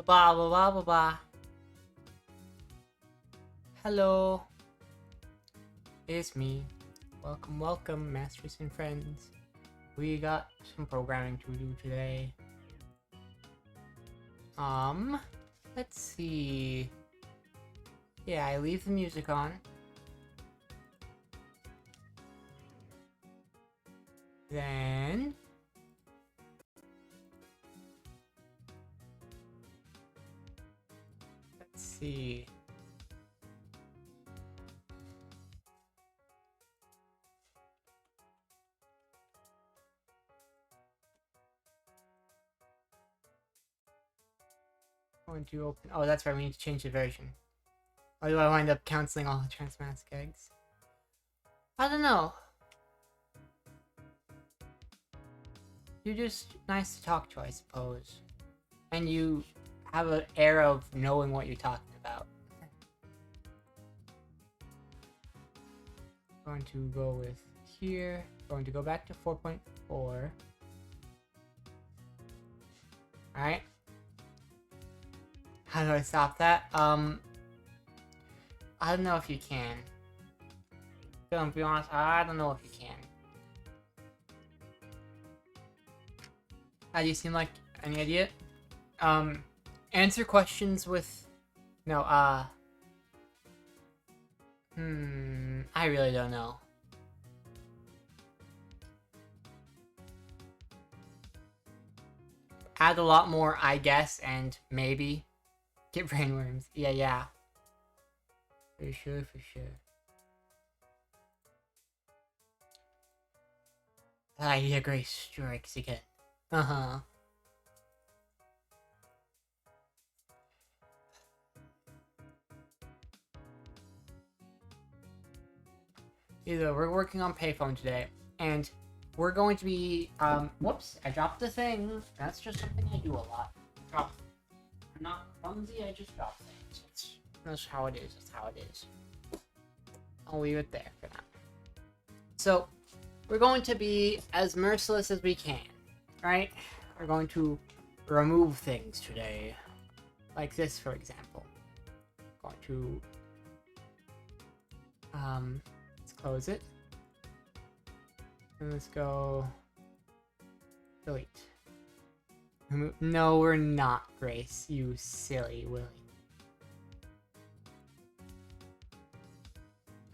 Blah blah blah blah blah. Hello. It's me. Welcome, welcome, masters and friends. We got some programming to do today. Let's see. Yeah, I leave the music on. Then let's see. Going to open. Oh, that's right. We need to change the version. Or do I wind up canceling all the transmask eggs? I don't know. You're just nice to talk to, I suppose. And you have an air of knowing what you're talking about. Going to go with here. Going to go back to 4.4. Alright. How do I stop that? I don't know if you can. To be honest, I don't know if you can. How do you seem like? Any idea? Answer questions with... No, I really don't know. Add a lot more, I guess, and maybe. Get brainworms. Yeah. For sure. Yeah, Grace strikes again. Uh-huh. Either we're working on Payphone today, and we're going to be, whoops, I dropped the thing. That's just something I do a lot. I'm not clumsy, I just drop things. That's how it is, I'll leave it there for now. So, we're going to be as merciless as we can, right? We're going to remove things today. Like this, for example. Going to, let's close it. And let's go delete. No, we're not, Grace. You silly Willy.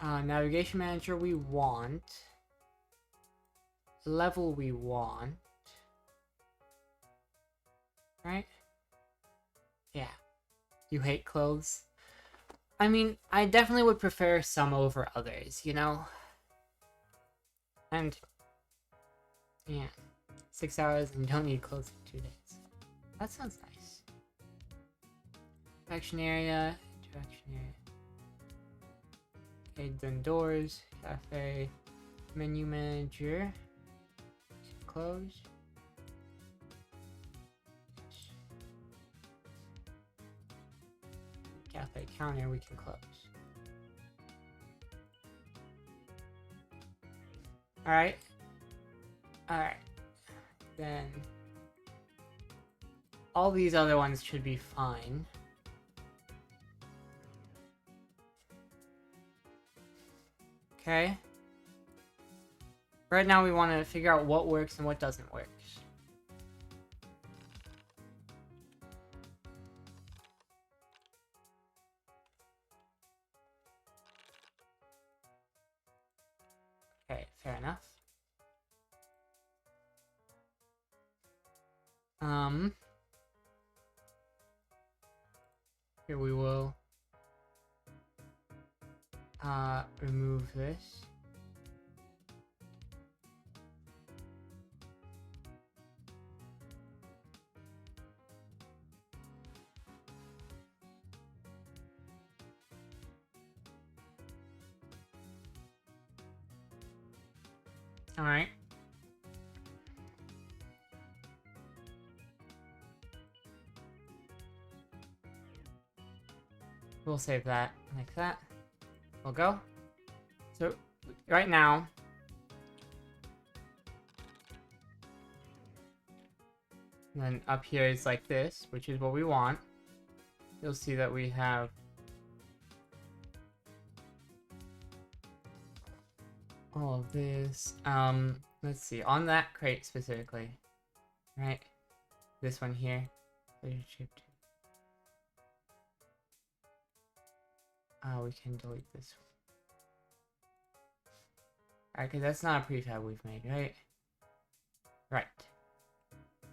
Navigation manager we want. Level we want. Right? Yeah. You hate clothes? I mean, I definitely would prefer some over others, you know? And... yeah. 6 hours and you don't need clothes for 2 days. That sounds nice. Interaction area. Okay, then doors. Cafe. Menu manager. Close. Cafe counter we can close. Alright. Then all these other ones should be fine. Okay. Right now we want to figure out what works and what doesn't work. Okay, fair enough. Here we will remove this. All right. We'll save that like that. We'll go. So right now, and then up here is like this, which is what we want. you'll see that we have all of this. Let's see, on that crate specifically, right? This one here. We can delete this one. Alright, because that's not a prefab we've made, right? Right.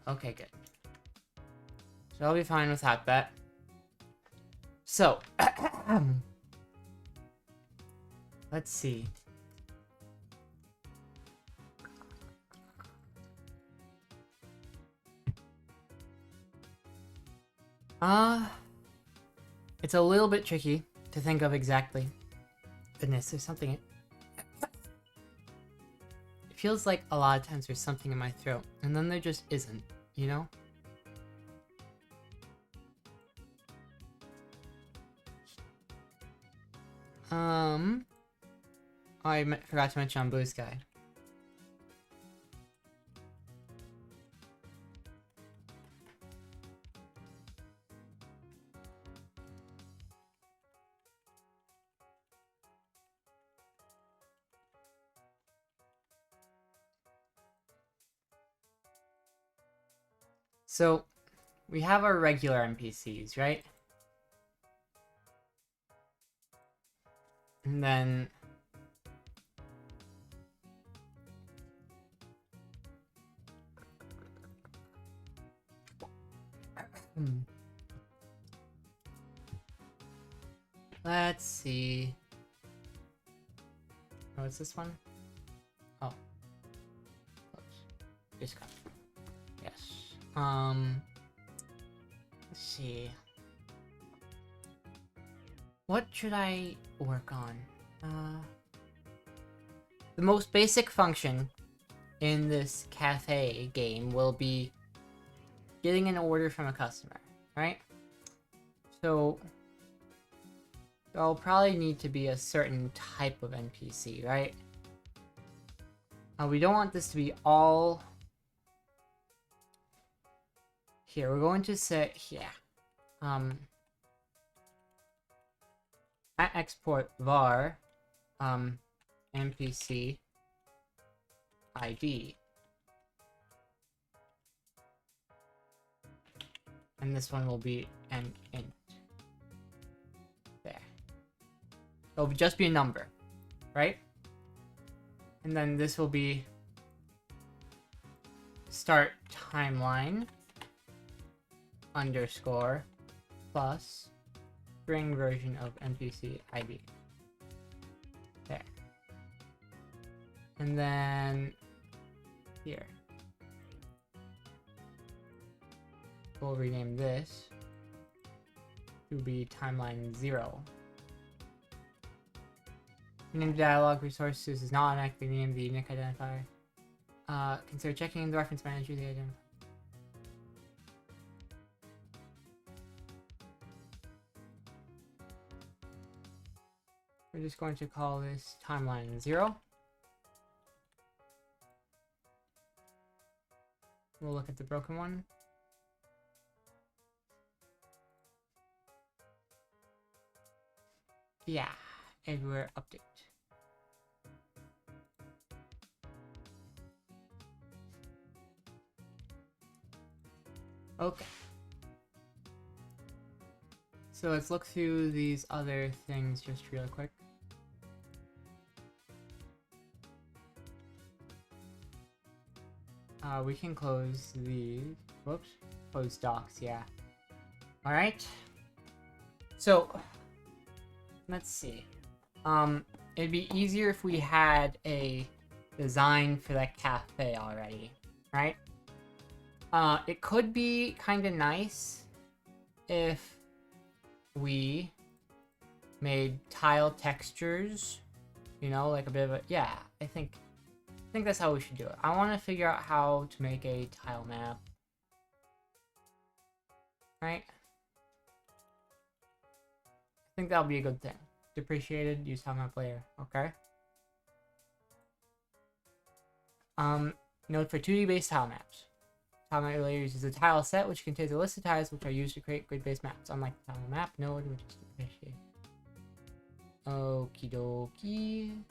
Okay, good. So I'll be fine without that. So, let's see. It's a little bit tricky to think of exactly. Goodness, there's something. It feels like a lot of times there's something in my throat, and then there just isn't, you know? I forgot to mention on Blue Sky. So, we have our regular NPCs, right? And then... Let's see... Oh, what's this one? Oh. Oops. Just got... Yes. Let's see. What should I work on? The most basic function in this cafe game will be getting an order from a customer, right? So there'll probably need to be a certain type of NPC, right? We don't want this to be all... Here, we're going to say, yeah. At export var NPC ID. And this one will be an int. There. It'll just be a number, right? And then this will be start timeline underscore plus string version of NPC ID. There. And then here. We'll rename this to be timeline 0. Name dialog resources is not automatically named the unique identifier. Consider checking the reference manager the item. We're just going to call this timeline 0. We'll look at the broken one. Yeah, everywhere update. Okay. So let's look through these other things just real quick. We can close the, whoops, close docs, yeah. Alright. So, let's see. It'd be easier if we had a design for that cafe already, right? It could be kind of nice if we made tile textures, you know, like a bit of a, yeah, I think that's how we should do it. I want to figure out how to make a tile map, right? I think that'll be a good thing. Depreciated, use tile map layer, okay? Note for 2D based tile maps. Tile map layer uses a tile set, which contains a list of tiles which are used to create grid-based maps, unlike the tile map node, which is appreciated. Okie dokie.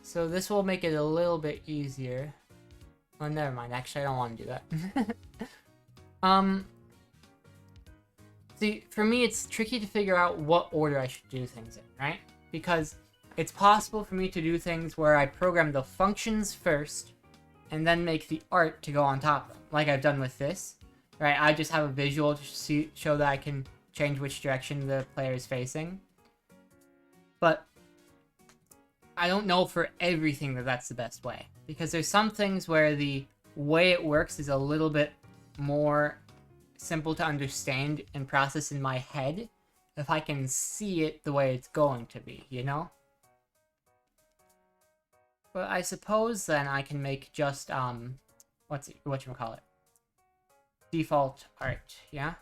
So this will make it a little bit easier. Oh, never mind. Actually, I don't want to do that. See, for me, it's tricky to figure out what order I should do things in, right? Because it's possible for me to do things where I program the functions first, and then make the art to go on top of them, like I've done with this, right? I just have a visual to show that I can change which direction the player is facing. But I don't know for everything that that's the best way, because there's some things where the way it works is a little bit more simple to understand and process in my head if I can see it the way it's going to be, you know? But I suppose then I can make just, whatchamacallit? Default art, yeah?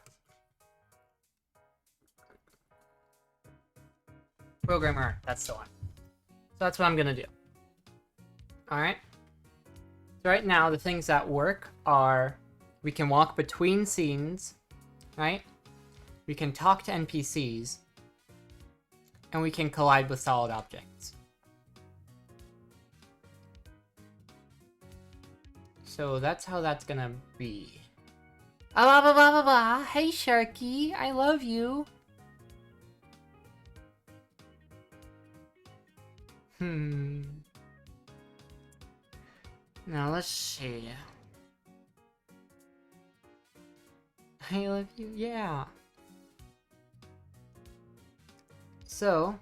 Program art, that's the one. So that's what I'm gonna do. Alright? So right now, the things that work are, we can walk between scenes, right? We can talk to NPCs, and we can collide with solid objects. So that's how that's gonna be. Ah, blah, blah, blah, blah, blah. Hey, Sharky, I love you. Now let's see. I love you, yeah. So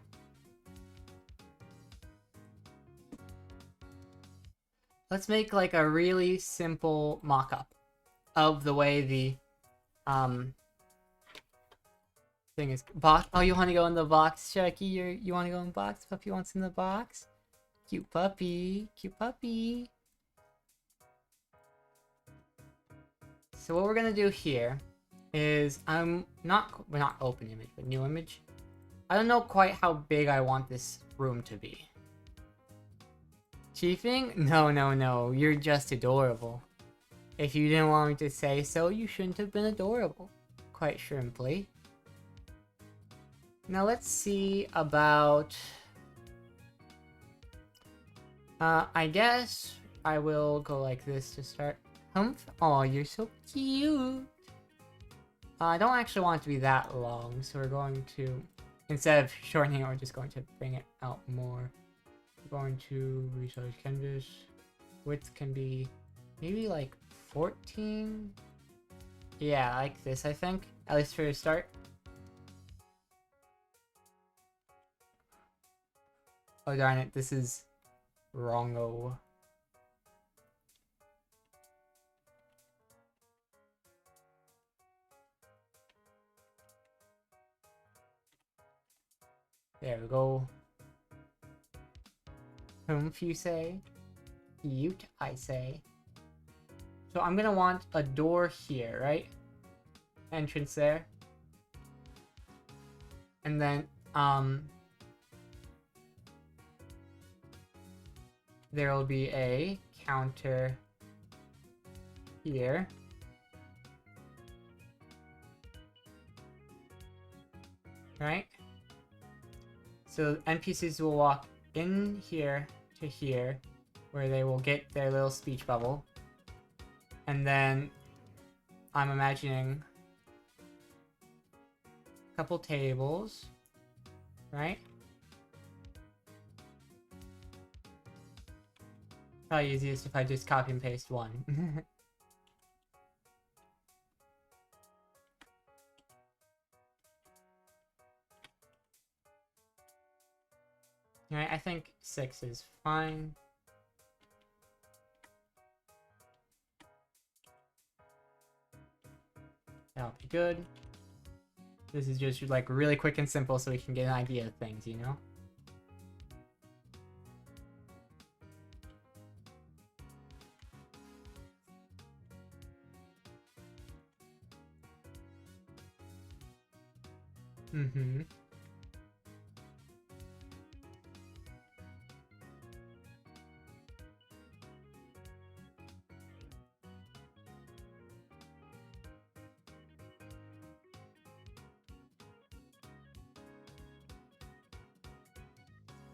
let's make like a really simple mock-up of the way the thing is. Box. Oh, you want to go in the box, Sharky? You want to go in the box? Puppy wants in the box. Cute puppy. Cute puppy. So what we're gonna do here is we're not open image, but new image. I don't know quite how big I want this room to be. Chiefing? No, no, no. You're just adorable. If you didn't want me to say so, you shouldn't have been adorable. Quite simply. Now let's see about... I guess I will go like this to start. Humph. Oh, you're so cute. I don't actually want it to be that long, so we're going to... Instead of shortening it, we're just going to bring it out more. We're going to resize canvas. Width can be maybe like 14? Yeah, like this, I think. At least for a start. Oh darn it, this is wrongo. There we go. Humph, you say? Cute, I say. So I'm gonna want a door here, right? Entrance there. And then, there will be a counter here. Right? So NPCs will walk in here to here, where they will get their little speech bubble. And then I'm imagining a couple tables, right? Probably easiest if I just copy and paste one. Right, I think 6 is fine. That'll be good. This is just like really quick and simple so we can get an idea of things, you know?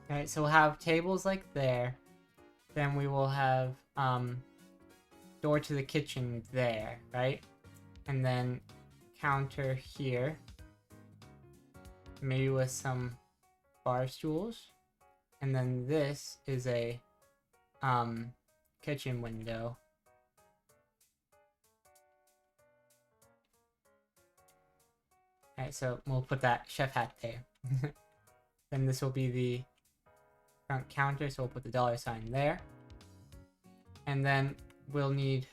Alright, so we'll have tables like there. Then we will have door to the kitchen there, right? And then counter here. Maybe with some bar stools. And then this is a kitchen window. Alright, so we'll put that chef hat there. Then this will be the front counter, so we'll put the $sign there. And then we'll need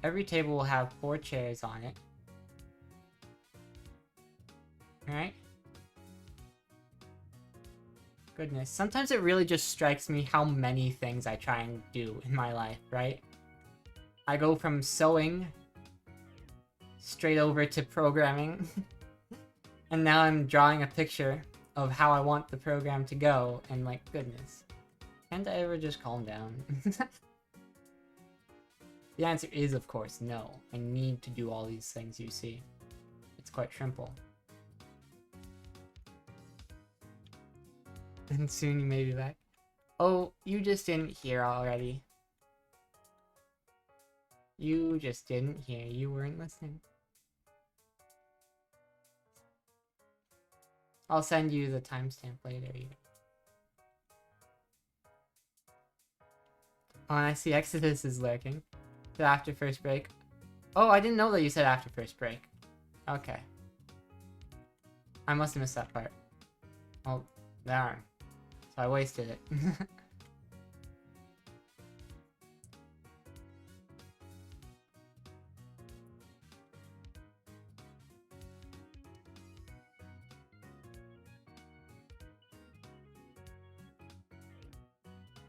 every table will have 4 chairs on it. Alright? Goodness, sometimes it really just strikes me how many things I try and do in my life, right? I go from sewing straight over to programming. And now I'm drawing a picture of how I want the program to go, and like, goodness. Can't I ever just calm down? The answer is, of course, no. I need to do all these things you see. It's quite simple. And soon you may be back. Oh, you just didn't hear already. You just didn't hear. You weren't listening. I'll send you the timestamp later. Oh, and I see Exodus is lurking. After first break. Oh, I didn't know that you said after first break. Okay. I must have missed that part. Oh, darn. So I wasted it.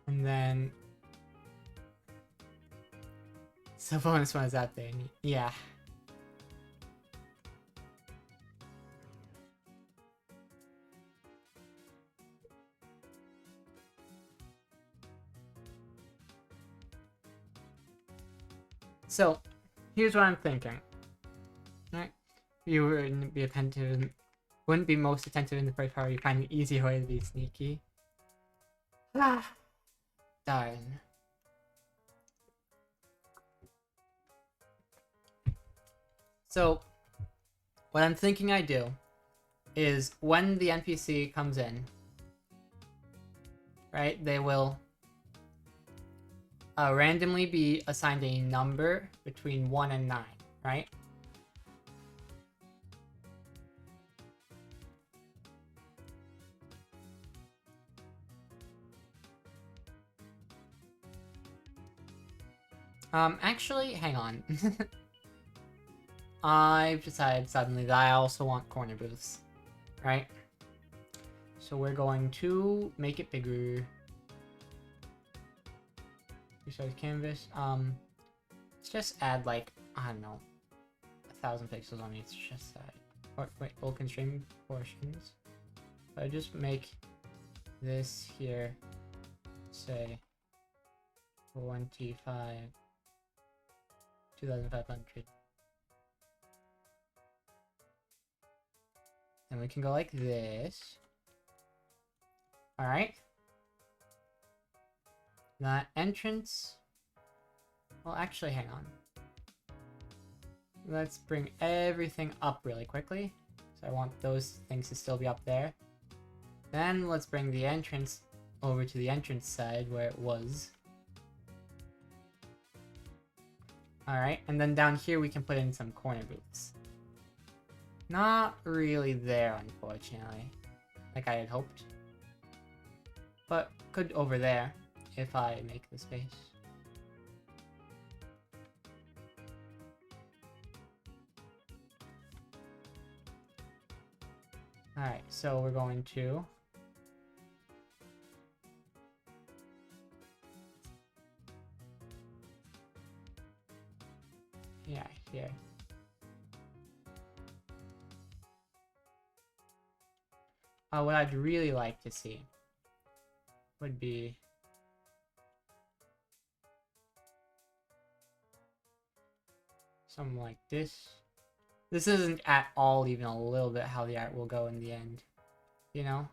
And then... So bonus one is out there. Yeah. So, here's what I'm thinking. Right? You wouldn't be attentive, wouldn't be most attentive in the first part. You find an easy way to be sneaky. Ah, darn. So, what I'm thinking I do is when the NPC comes in, right, they will randomly be assigned a number between 1 and 9, right? Actually, hang on. I've decided suddenly that I also want corner booths, right? So we're going to make it bigger. Resize canvas. Let's just add like, I don't know, 1,000 pixels on each chest side. Or wait, all constrained portions. So I just make this here, say 25, 2,500. And we can go like this. Alright. That entrance. Well, actually, hang on. Let's bring everything up really quickly. So I want those things to still be up there. Then let's bring the entrance over to the entrance side where it was. Alright, and then down here we can put in some corner booths. Not really there, unfortunately, like I had hoped. But could over there, if I make the space. Alright, so we're going to... Yeah, here. What I'd really like to see would be something like this. This isn't at all even a little bit how the art will go in the end, you know?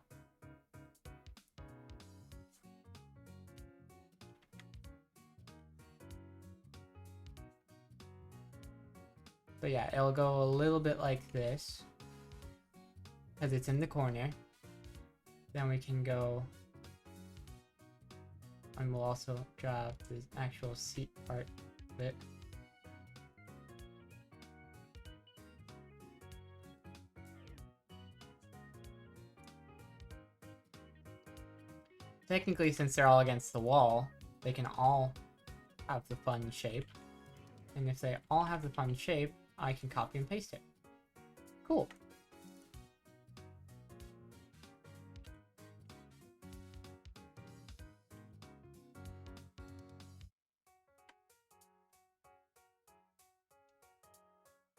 But yeah, it'll go a little bit like this, because it's in the corner. Then we can go, and we'll also drop the actual seat part of it. Technically, since they're all against the wall, they can all have the fun shape. And if they all have the fun shape, I can copy and paste it. Cool.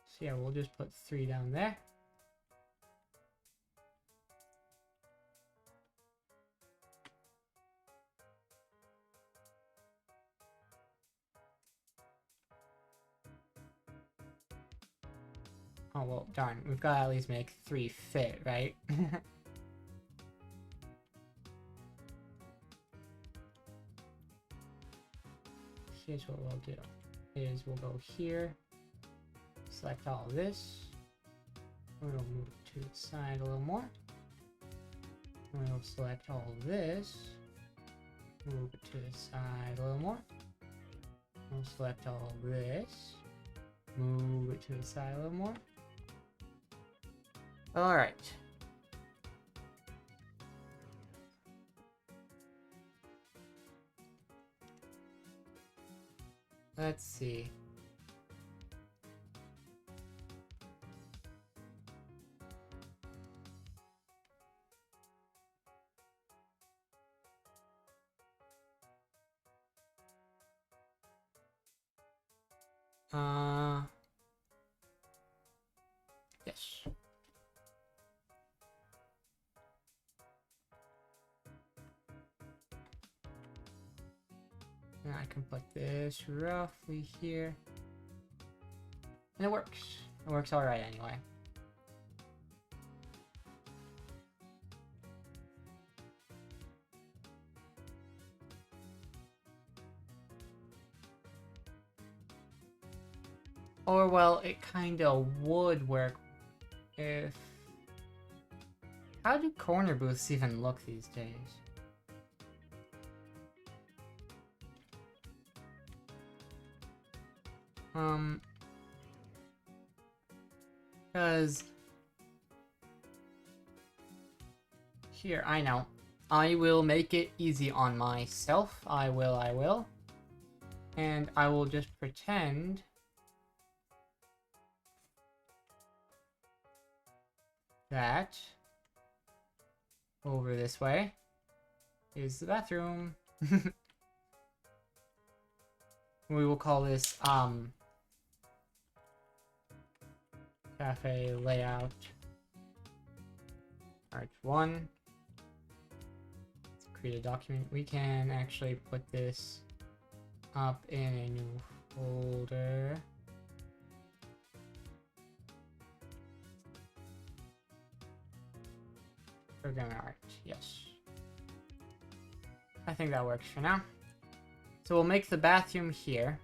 So yeah, we'll just put 3 down there. Oh, well, darn. We've got to at least make 3 fit, right? Here's what we'll do. Is we'll go here. Select all of this. We'll move it to the side a little more. We'll select all of this. Move it to the side a little more. We'll select all of this. Move it to the side a little more. Alright. Let's see. Yes. And I can put this roughly here. And it works. It works alright anyway. Or, well, it kinda would work if... How do corner booths even look these days? Because... Here, I know. I will make it easy on myself. I will. And I will just pretend... that... over this way is the bathroom. We will call this, cafe layout Arch 1. Let's create a document. We can actually put this up in a new folder. Programming art, yes. I think that works for now. So we'll make the bathroom here.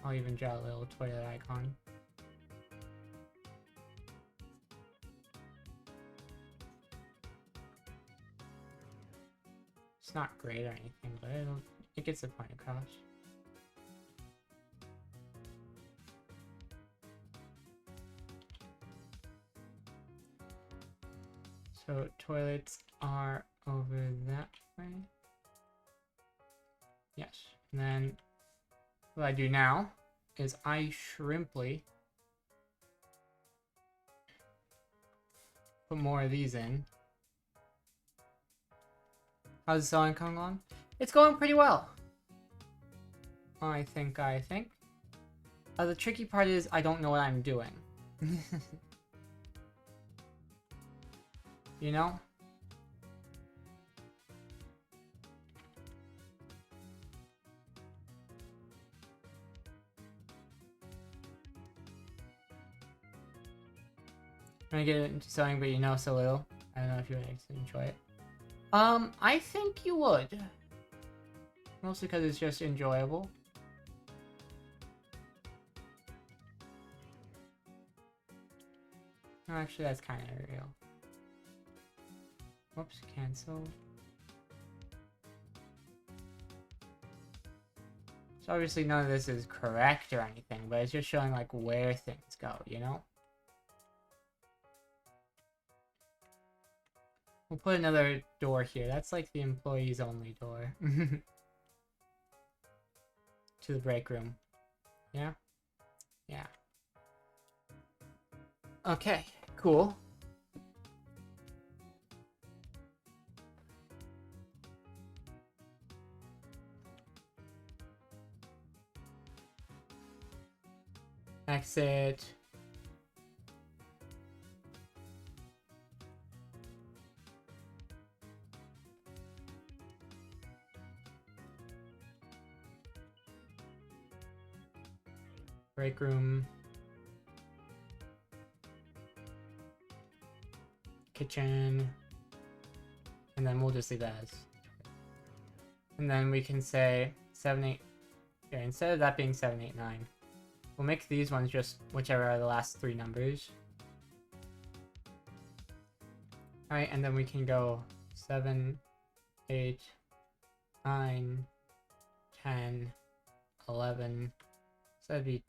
I'll even draw a little toilet icon. It's not great or anything, but it gets the point across. So toilets are over that way. Yes. And then what I do now is I shrimply put more of these in. How's the selling coming along? It's going pretty well. I think. The tricky part is I don't know what I'm doing. You know? Trying to get into sewing, but you know so little. I don't know if you would enjoy it. I think you would. Mostly because it's just enjoyable. No, actually, that's kind of real. Whoops, cancel. So obviously none of this is correct or anything, but it's just showing like where things go, you know? We'll put another door here. That's like the employees only door. To the break room. Yeah? Yeah. Okay, cool. Exit. Break room. Kitchen. And then we'll just leave that as. And then we can say 7, 8. Yeah, instead of that being 7, 8, 9. We'll make these ones just whichever are the last 3 numbers. Alright, and then we can go 7, 8, 9, 10, 11. So that'd be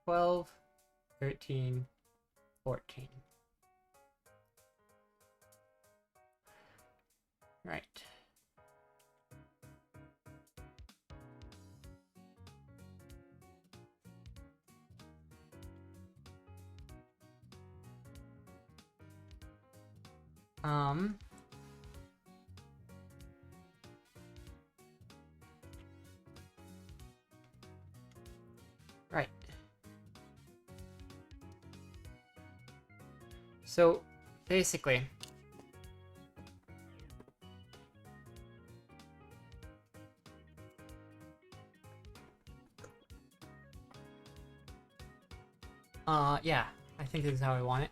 12, 13, 14. Right. Right. So, basically, yeah, I think this is how I want it.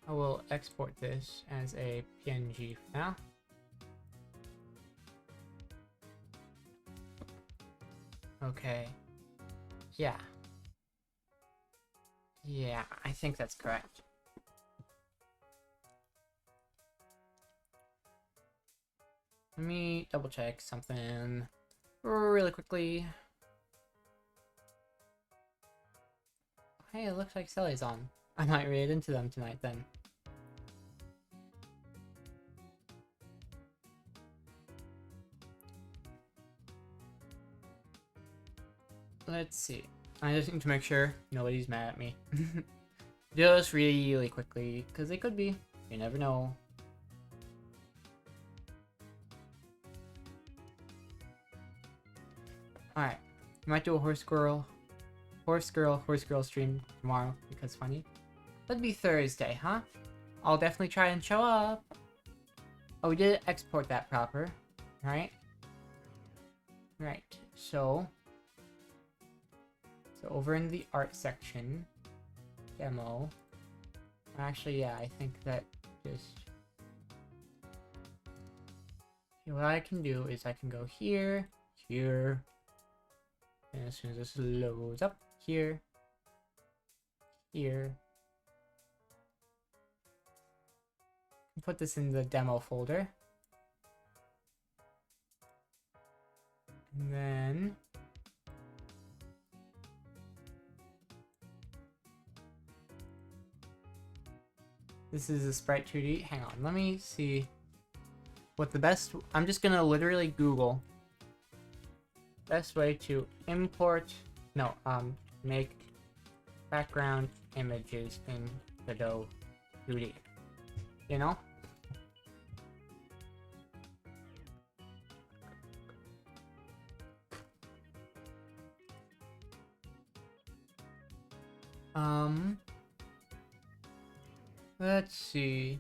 I will export this as a PNG for now. Okay. Yeah. Yeah, I think that's correct. Let me double check something really quickly. Hey, it looks like Sally's on. I might read into them tonight then. Let's see. I just need to make sure nobody's mad at me. Just really quickly, because they could be. You never know. Alright. We might do a horse girl stream tomorrow because funny. That'd be Thursday, huh? I'll definitely try and show up. Oh, we did export that proper, right? Right. So over in the art section, demo. Actually, yeah, I think that just. What I can do is I can go here, here, and as soon as this loads up, here, here. Put this in the demo folder. And then this is a Sprite 2D. Hang on, let me see what the best. I'm just gonna literally Google best way to import. No, make background images in Godot 2D. You know? Let's see.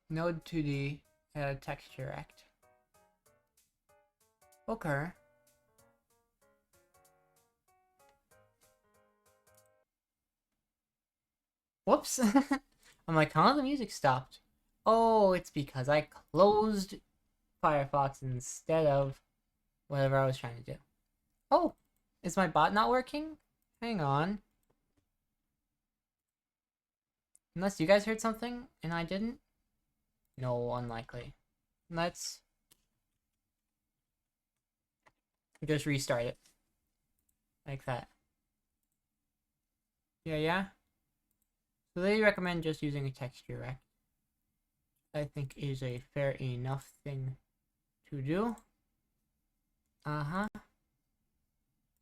Node 2D texture act. Okay. Whoops. I'm like, huh? The music stopped. Oh, it's because I closed Firefox instead of whatever I was trying to do. Oh, is my bot not working? Hang on. Unless you guys heard something and I didn't? No, unlikely. Let's just restart it. Like that. Yeah. So they recommend just using a texture rect. I think is a fair enough thing to do.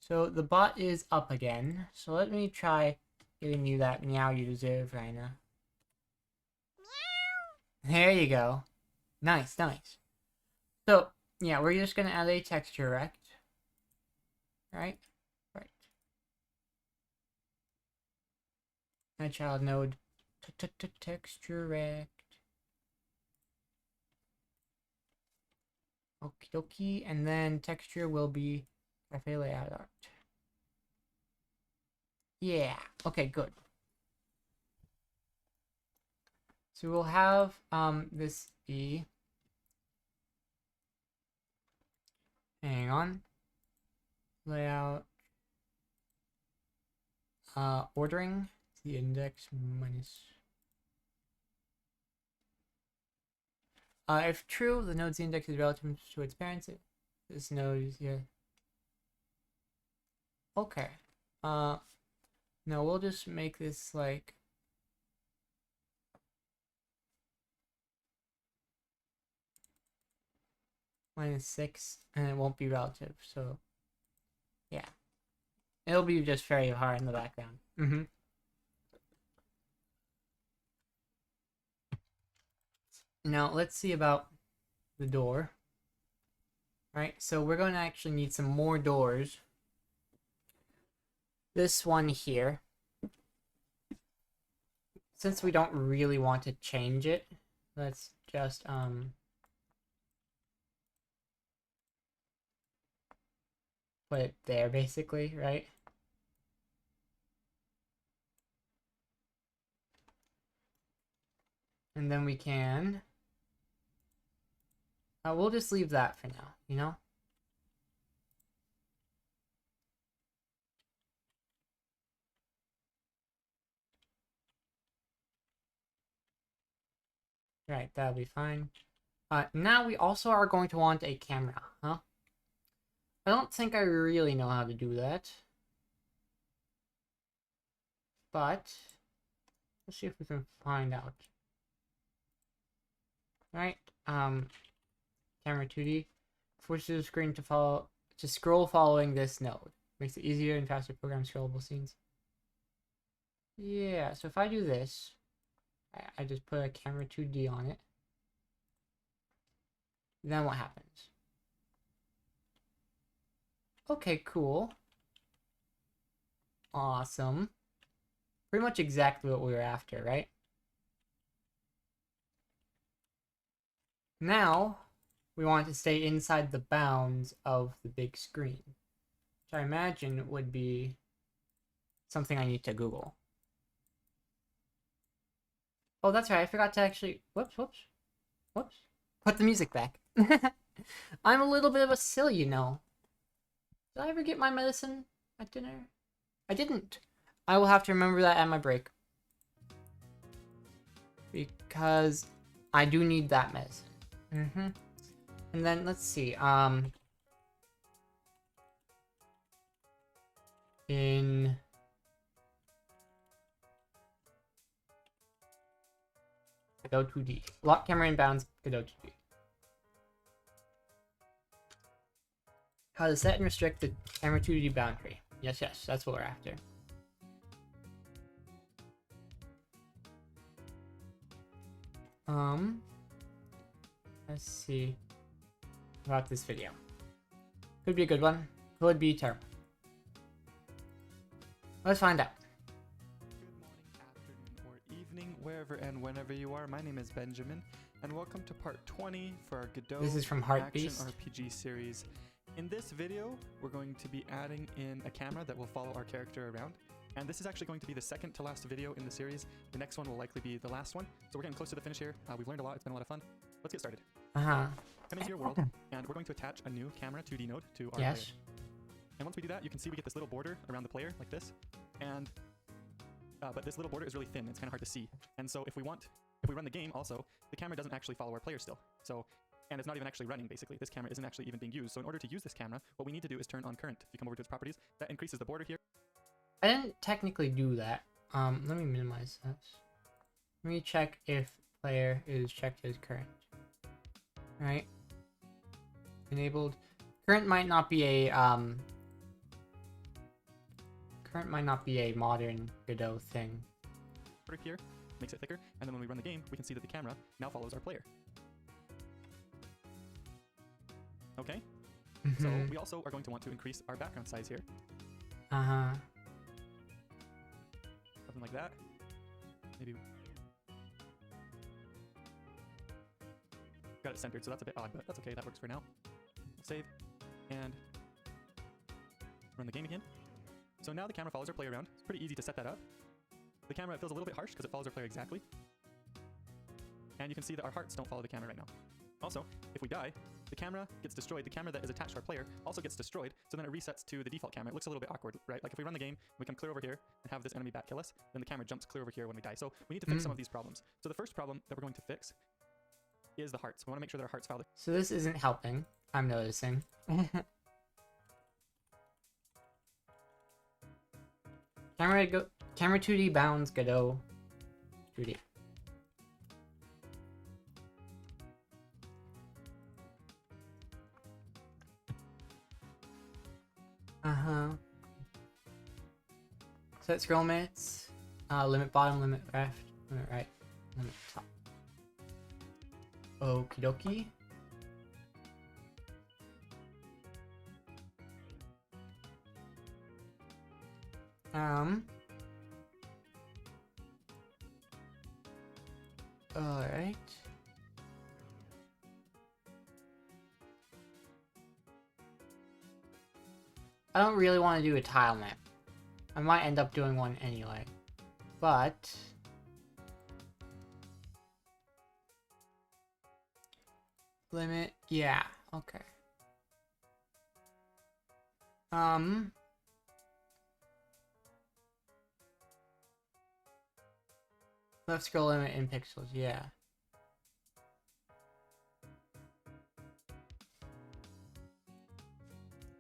So the bot is up again. So let me try giving you that meow you deserve, Raina. There you go. Nice. So, yeah, we're just gonna add a texture rect. Right? My child node. Texture rect. Okie dokie. And then texture will be cafe layout art. Yeah. Okay, good. So we'll have this be, hang on, layout, ordering the index minus, if true, the node's index is relative to its parents. This node is here. Okay. No, we'll just make this like -6, and it won't be relative. So, yeah, it'll be just very hard in the background. Now let's see about the door. Right, so we're going to actually need some more doors. This one here, since we don't really want to change it, let's just put it there basically, right? And then we can we'll just leave that for now, you know? Right, that'll be fine. Now we also are going to want a camera, huh? I don't think I really know how to do that. But let's see if we can find out. Right, camera 2D forces the screen to scroll following this node. Makes it easier and faster to program scrollable scenes. Yeah, so if I do this, I just put a camera 2D on it. Then what happens? Okay, cool. Awesome. Pretty much exactly what we were after, right? Now, we want to stay inside the bounds of the big screen, which I imagine would be something I need to Google. Oh, that's right, I forgot to actually... Whoops. Put the music back. I'm a little bit of a silly, you know. Did I ever get my medicine at dinner? I didn't. I will have to remember that at my break. Because I do need that medicine. And then, let's see, in... Go 2D. Lock camera inbounds, Godot 2D. How to set and restrict the camera 2D boundary. Yes, that's what we're after. Let's see about this video. Could be a good one, could be terrible. Let's find out. Good morning, afternoon, or evening, wherever and whenever you are, my name is Benjamin, and welcome to part 20 for our Godot This is from Action Heartbeast. RPG series. In this video, we're going to be adding in a camera that will follow our character around, and this is actually going to be the second to last video in the series. The next one will likely be the last one, so we're getting close to the finish here. We've learned a lot, it's been a lot of fun. Let's get started. Come into your world, and we're going to attach a new camera 2D node to our player. And once we do that, you can see we get this little border around the player, like this, and but this little border is really thin, it's kind of hard to see. And so if we run the game also, the camera doesn't actually follow our player still. And it's not even actually running, basically. This camera isn't actually even being used. So in order to use this camera, what we need to do is turn on current. If you come over to its properties, that increases the border here. I didn't technically do that. Let me minimize this. Let me check if player is checked as current. Right? Enabled. Current might not be a modern Godot thing. Border here makes it thicker, and then when we run the game, we can see that the camera now follows our player. Okay? So we also are going to want to increase our background size here. Something like that. Maybe. Got it centered, so that's a bit odd, but that's okay. That works for now. Save. And run the game again. So now the camera follows our player around. It's pretty easy to set that up. The camera feels a little bit harsh because it follows our player exactly. And you can see that our hearts don't follow the camera right now. Also, if we die, the camera gets destroyed. The camera that is attached to our player also gets destroyed, so then it resets to the default camera. It looks a little bit awkward, right? Like if we run the game, we come clear over here and have this enemy bat kill us, then the camera jumps clear over here when we die. So we need to fix some of these problems. So the first problem that we're going to fix is the hearts. We want to make sure that our hearts follow. So this isn't helping, I'm noticing. Camera 2D bounds Godot 2D. Set scroll limits. Limit bottom, limit left, limit right, limit top. Okie dokie. Alright. I don't really want to do a tile map. I might end up doing one anyway. But limit, yeah, okay. Left scroll limit in pixels, yeah.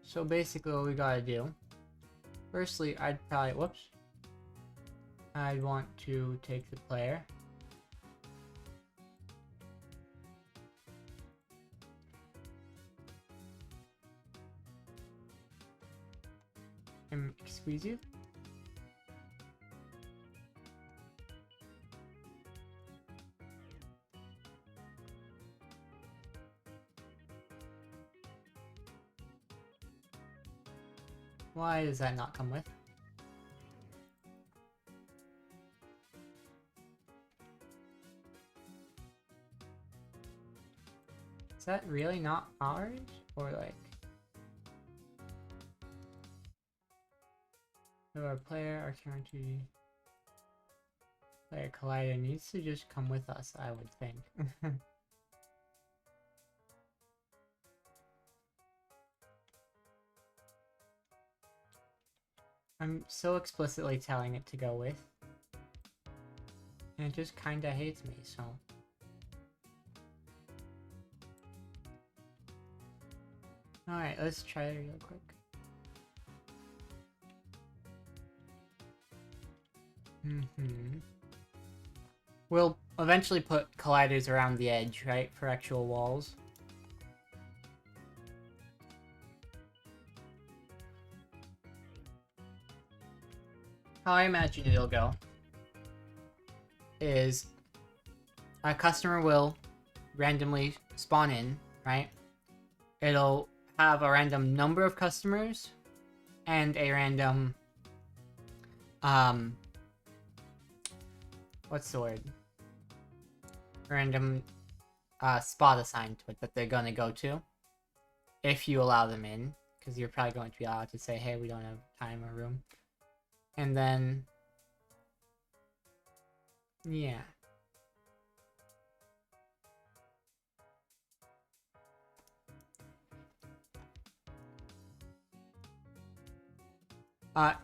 So basically what we gotta do, firstly, I'd want to take the player. And squeeze you. Why does that not come with? Is that really not ours? Or like... So our player, our camera 2D... Player collider needs to just come with us, I would think. I'm so explicitly telling it to go with. And it just kinda hates me, so... Alright, let's try it real quick. We'll eventually put colliders around the edge, right? For actual walls. How I imagine it'll go is a customer will randomly spawn in, right? It'll have a random number of customers and a random what's the word? random spot assigned to it that they're gonna go to. If you allow them in, because you're probably going to be allowed to say, hey, we don't have time or room. And then, yeah.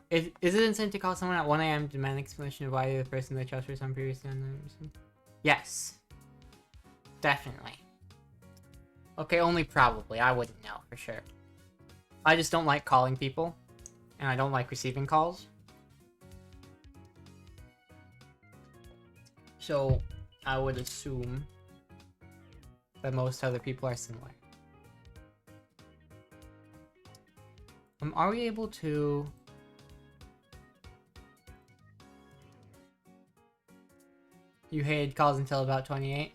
Is it insane to call someone at 1 a.m. to demand an explanation of why you're the person they trust for some previously unknown? Yes. Definitely. Okay, only probably. I wouldn't know for sure. I just don't like calling people, and I don't like receiving calls. So, I would assume that most other people are similar. Are we able to... You hated calls until about 28?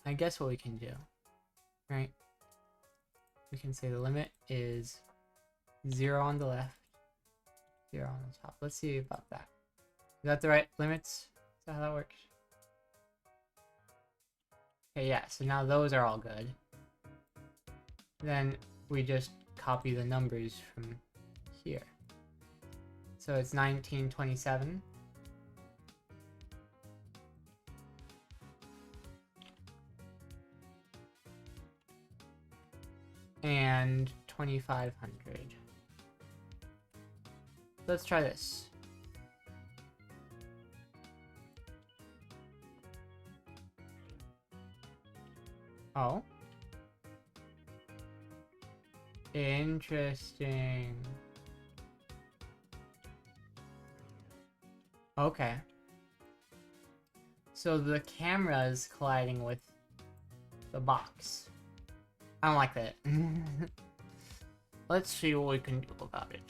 I guess what we can do, right? We can say the limit is 0 on the left, 0 on the top. Let's see about that. Is that the right limits? Is that how that works? Okay, yeah, so now those are all good. Then we just copy the numbers from here. So it's 1927. And 2500. Let's try this. Oh. Interesting. Okay. So the camera is colliding with the box. I don't like that. Let's see what we can do about it.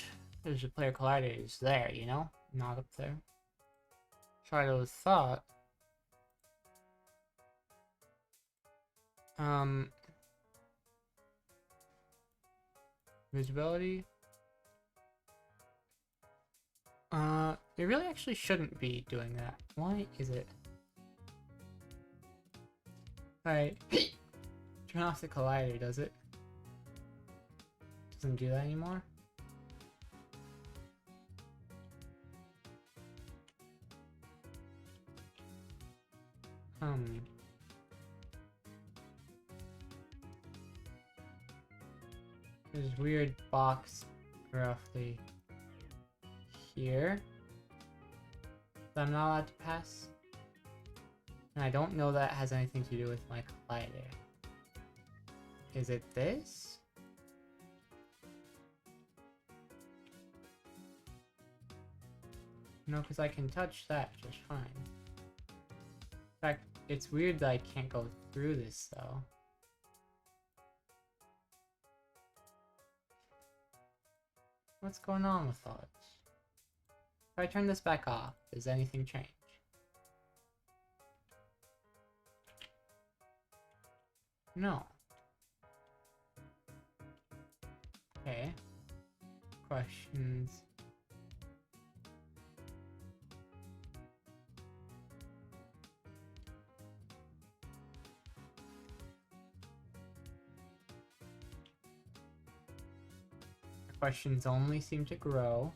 There's the player collider is there, you know? Not up there. Try to thought. Visibility. It really actually shouldn't be doing that. Why is it? Alright. Turn off the collider, does it? Doesn't do that anymore? There's a weird box roughly here that I'm not allowed to pass. And I don't know that has anything to do with my collider. Is it this? No, because I can touch that just fine. In fact, it's weird that I can't go through this though. What's going on with all this? If I turn this back off, does anything change? No. Okay. Questions. Questions only seem to grow.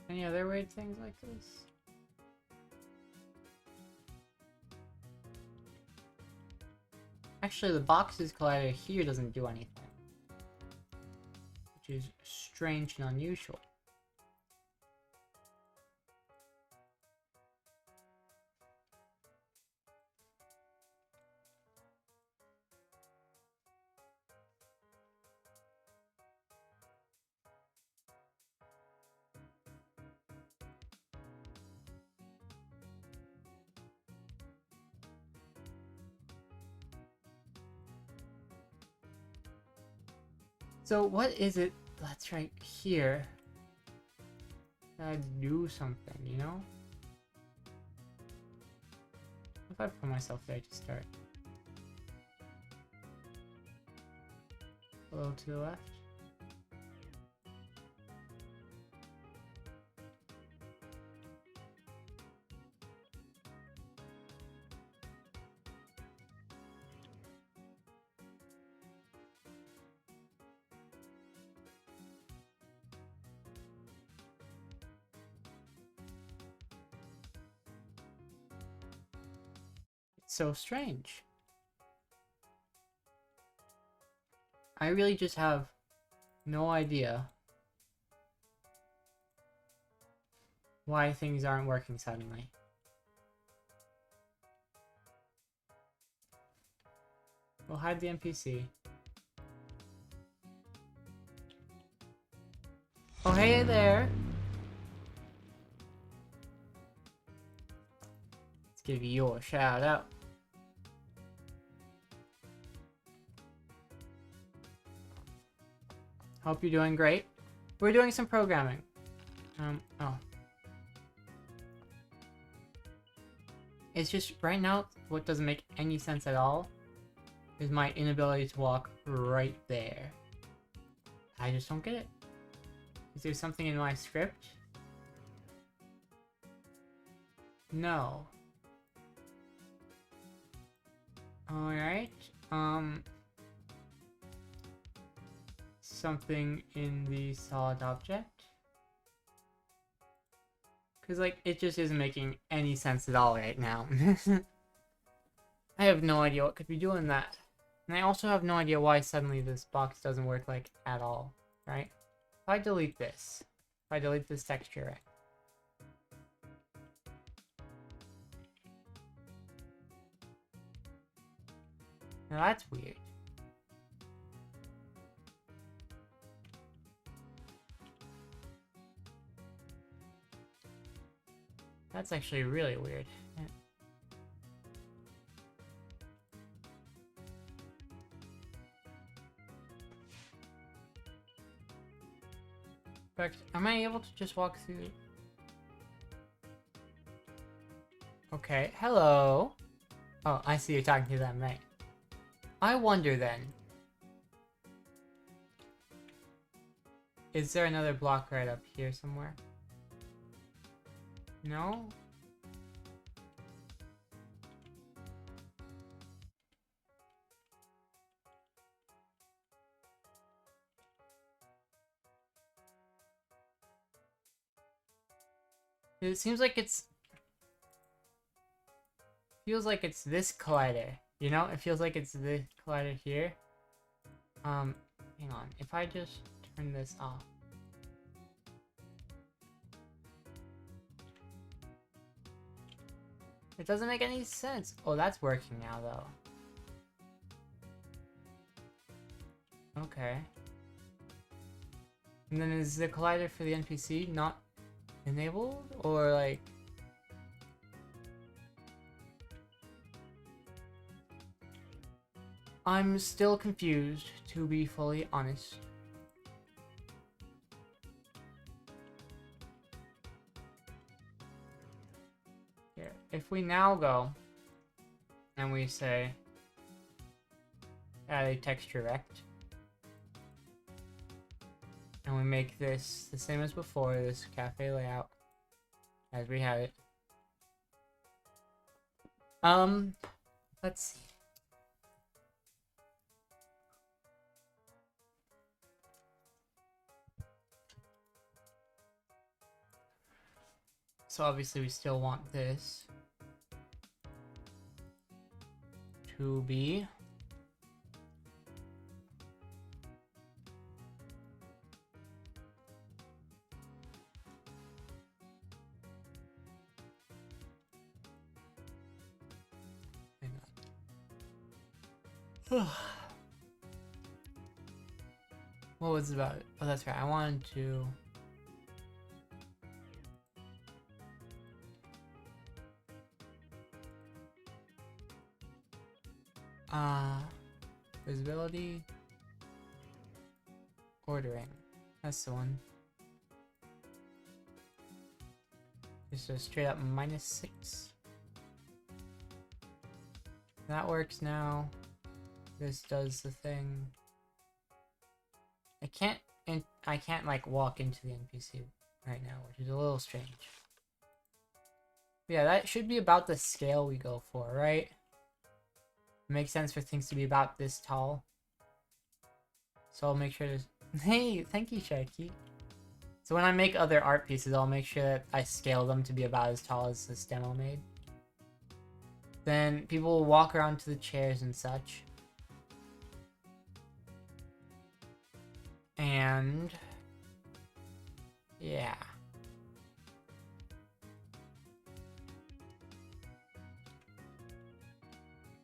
Any other weird things like this? Actually, the boxes collider here doesn't do anything, which is strange and unusual. So what is it that's right here that do something, you know? If I put myself there to start. A little to the left. It's so strange. I really just have no idea why things aren't working suddenly. We'll hide the NPC. Oh, hey there! Let's give you a shout out. Hope you're doing great. We're doing some programming. Oh. It's just, right now, what doesn't make any sense at all is my inability to walk right there. I just don't get it. Is there something in my script? No. Alright, something in the solid object? Because, like, it just isn't making any sense at all right now. I have no idea what could be doing that. And I also have no idea why suddenly this box doesn't work, like, at all, right? If I delete this, texture, right? Now that's weird. That's actually really weird. Yeah. In fact, am I able to just walk through? Okay, hello. Oh, I see you're talking to them, right? I wonder then. Is there another block right up here somewhere? No? It seems like it's... feels like it's this collider. You know? It feels like it's this collider here. Hang on. If I just turn this off. It doesn't make any sense. Oh, that's working now, though. Okay. And then is the collider for the NPC not enabled? Or, like... I'm still confused, to be fully honest. Here, if we now go and we say add a texture rect, and we make this the same as before, this cafe layout as we had it. Let's see. So obviously we still want this to be what was it about it? Oh, that's right. I wanted to visibility. ordering. That's the one. Just a straight up -6. That works now. This does the thing. I can't like walk into the NPC right now, which is a little strange. Yeah, that should be about the scale we go for, right? It makes sense for things to be about this tall. So I'll make sure to... Hey, thank you, Sharky. So when I make other art pieces, I'll make sure that I scale them to be about as tall as this demo made. Then people will walk around to the chairs and such. And... yeah.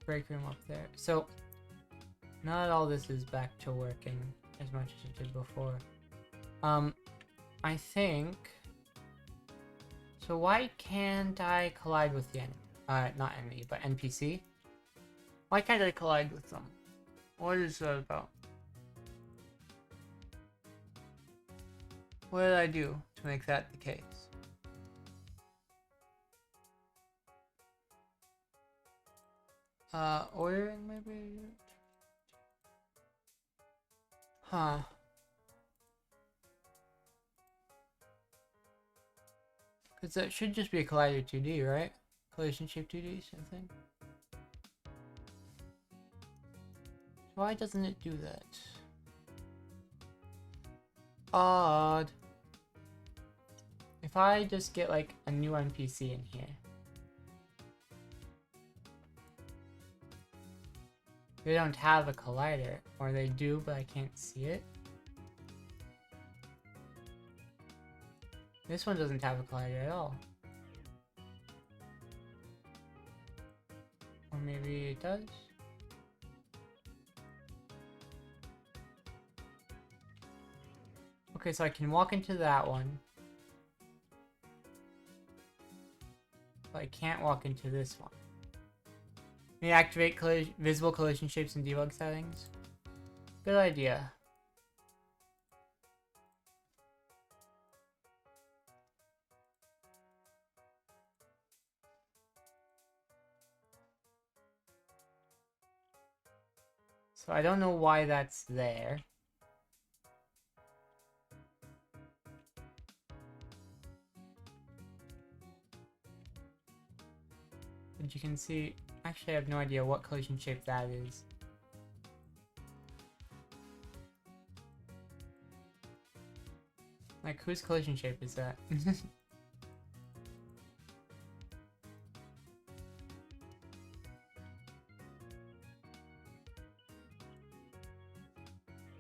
Break room up there. So, now that all this is back to working as much as it did before, I think... So why can't I collide with the enemy? Not enemy, but NPC? Why can't I collide with them? What is that about? What did I do to make that the case? Ordering maybe? Huh. Because that should just be a collider 2D, right? Collision shape 2D, same thing. Why doesn't it do that? Odd. If I just get like a new NPC in here. They don't have a collider, or they do, but I can't see it. This one doesn't have a collider at all. Or maybe it does? Okay, so I can walk into that one. But I can't walk into this one. May activate visible collision shapes and debug settings. Good idea. So I don't know why that's there. But you can see, actually I have no idea what collision shape that is. Like, whose collision shape is that?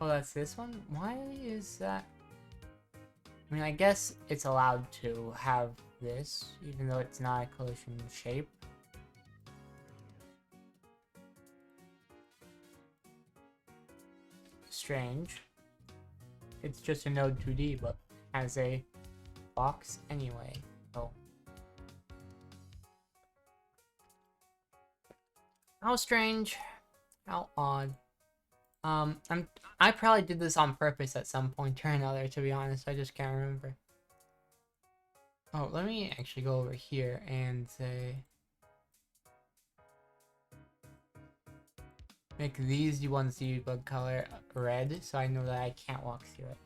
Oh, that's this one? Why is that? I mean, I guess it's allowed to have this, even though it's not a collision shape. Strange. It's just a node 2D, but has a box anyway. Oh. How strange. How odd. I probably did this on purpose at some point or another, to be honest. I just can't remember. Oh, let me actually go over here and say... make these ones debug color red, so I know that I can't walk through it.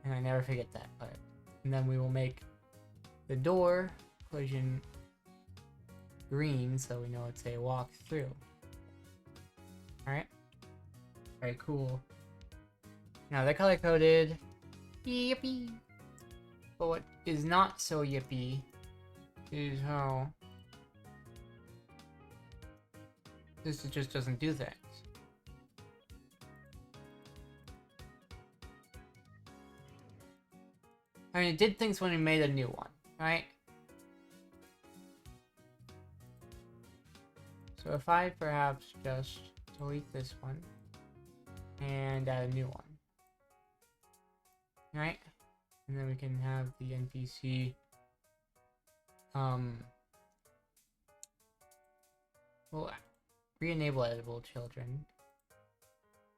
And I never forget that part. And then we will make the door collision green, so we know it's a walk through. Alright? Very cool. Now they're color coded. Yippee! But what is not so yippee is how this just doesn't do things. I mean, it did things when we made a new one, right? So if I perhaps just delete this one and add a new one, right? And then we can have the NPC we'll re-enable editable children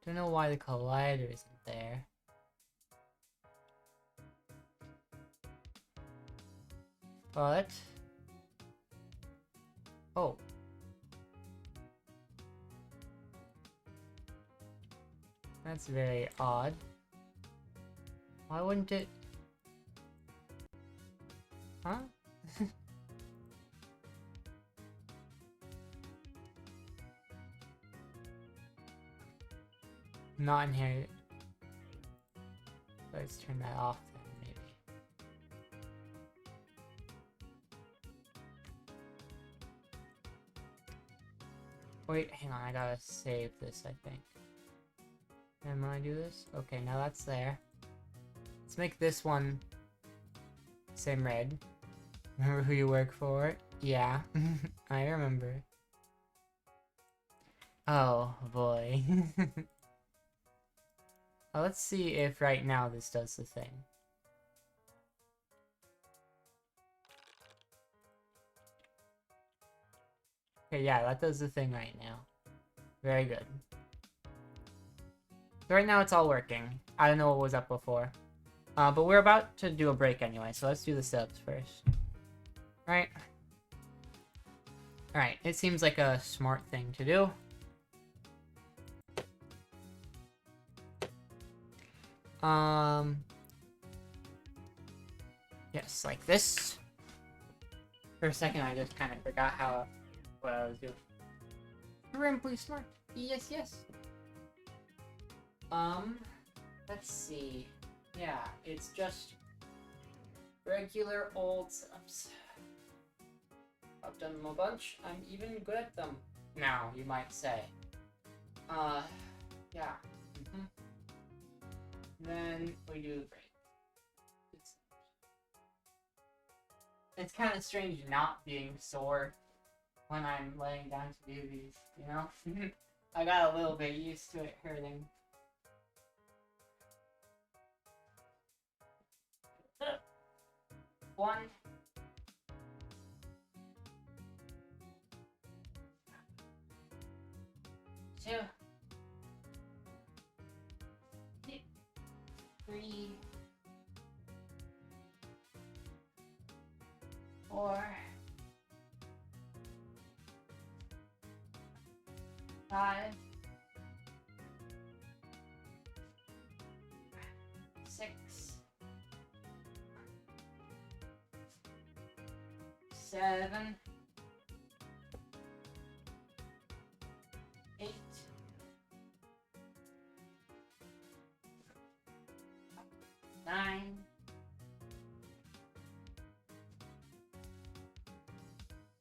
Don't know why the collider isn't there. But... Oh. That's very odd. Why wouldn't it... Huh? Not in here. Let's turn that off then, maybe. Wait, hang on, I gotta save this, I think. And when I do this? Okay, now that's there. Let's make this one same red. Remember who you work for? Yeah, I remember. Oh, boy. Well, let's see if right now this does the thing. Okay, yeah, that does the thing right now. Very good. So right now it's all working. I don't know what was up before. But we're about to do a break anyway, so let's do the subs first. Right? Alright, it seems like a smart thing to do. Yes, like this. For a second, I just kind of forgot what I was doing. Ramply smart. Yes, yes. Let's see. Yeah, it's just regular old subs. I've done them a bunch. I'm even good at them now, you might say. Yeah. Then we do the break. It's kind of strange not being sore when I'm laying down to do these, you know? I got a little bit used to it hurting. One. Two. Three. 4. 5. 6. 7. 8. 9.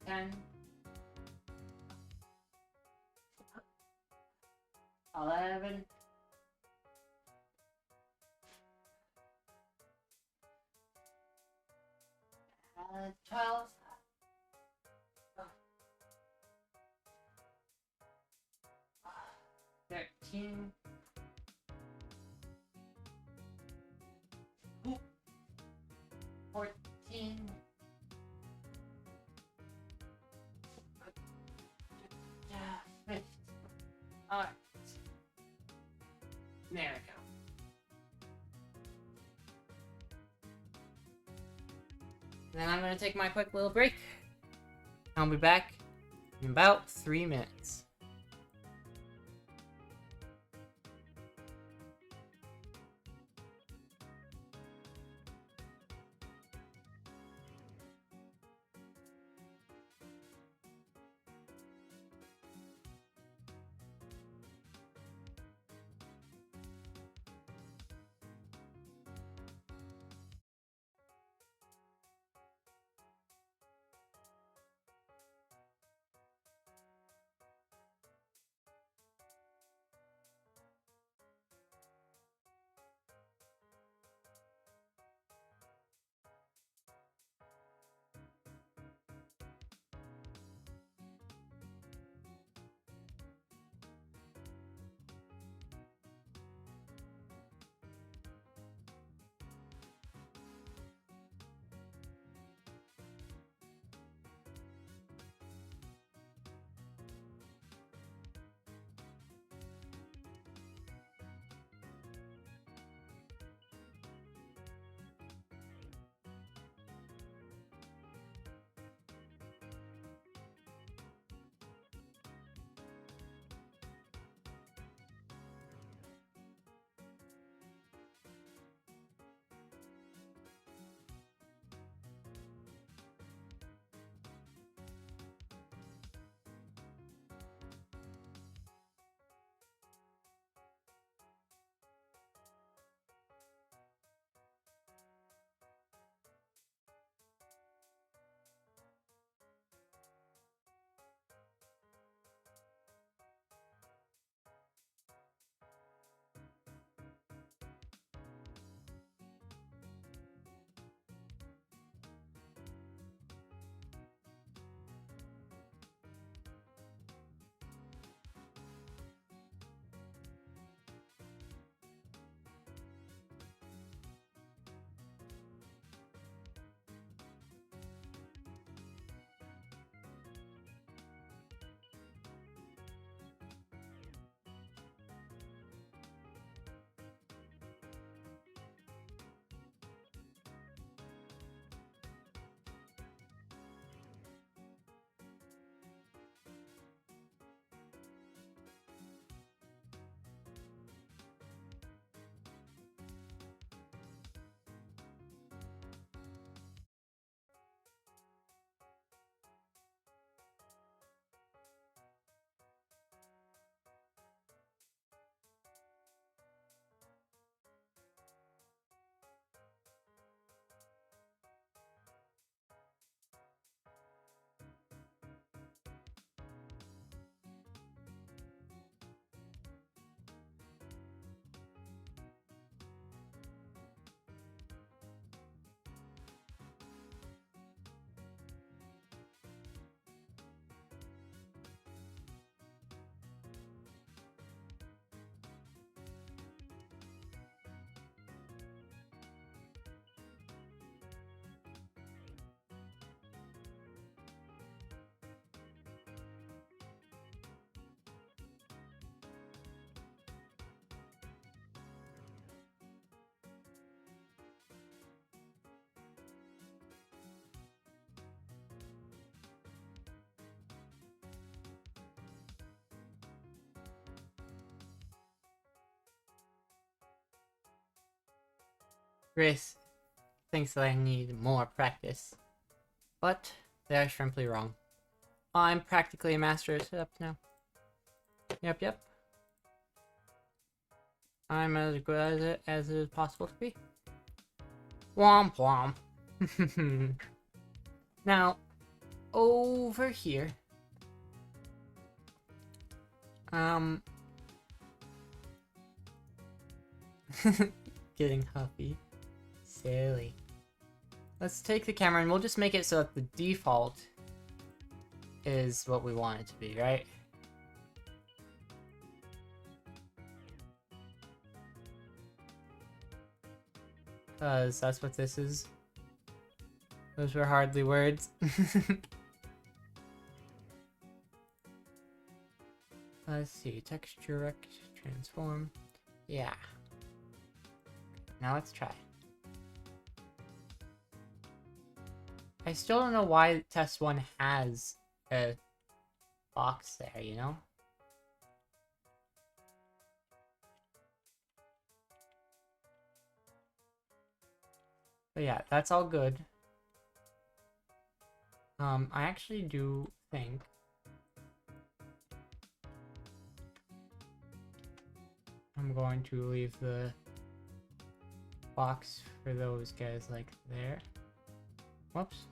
10. 11. 12. 13. 14. 15. Alright. There we go. Then I'm gonna take my quick little break. I'll be back in about 3 minutes. Grace thinks that I need more practice. But they are simply wrong. I'm practically a master at setups now. Yep. I'm as good at it as it is possible to be. Womp womp. Now, over here. Getting huffy. Silly. Let's take the camera and we'll just make it so that the default is what we want it to be, right? Because that's what this is. Those were hardly words. Let's see. Texture rect, transform. Yeah. Now let's try. I still don't know why test 1 has a box there, you know? But yeah, that's all good. I actually do think I'm going to leave the box for those guys like there. Whoops.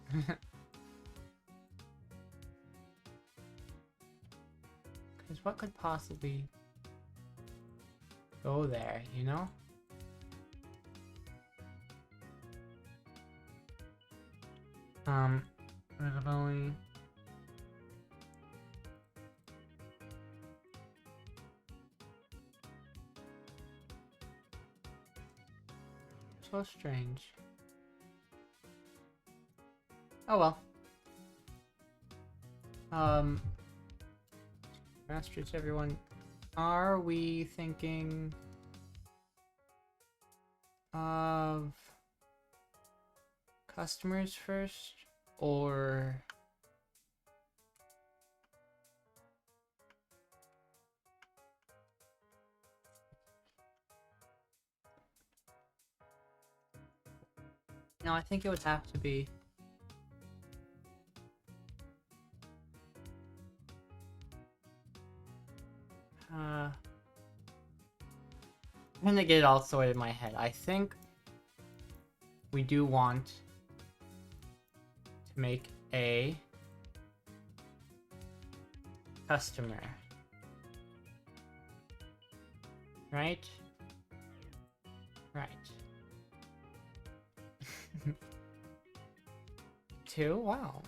Because what could possibly go there, you know? Really so strange. Oh well. Masters, everyone. Are we thinking of customers first, or no? I think it would have to be I'm gonna get it all sorted in my head. I think we do want to make a customer, right? Right. 2? Wow.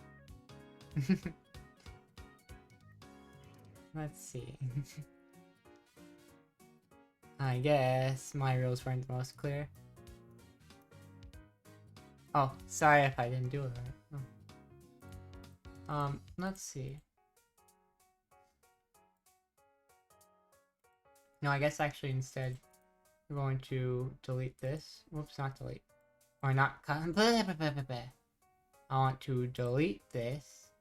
Let's see. I guess my rules weren't the most clear. Oh, sorry if I didn't do it right. Oh. Let's see. No, I guess actually instead we're going to delete this. Whoops, not delete. Or not cut. I want to delete this.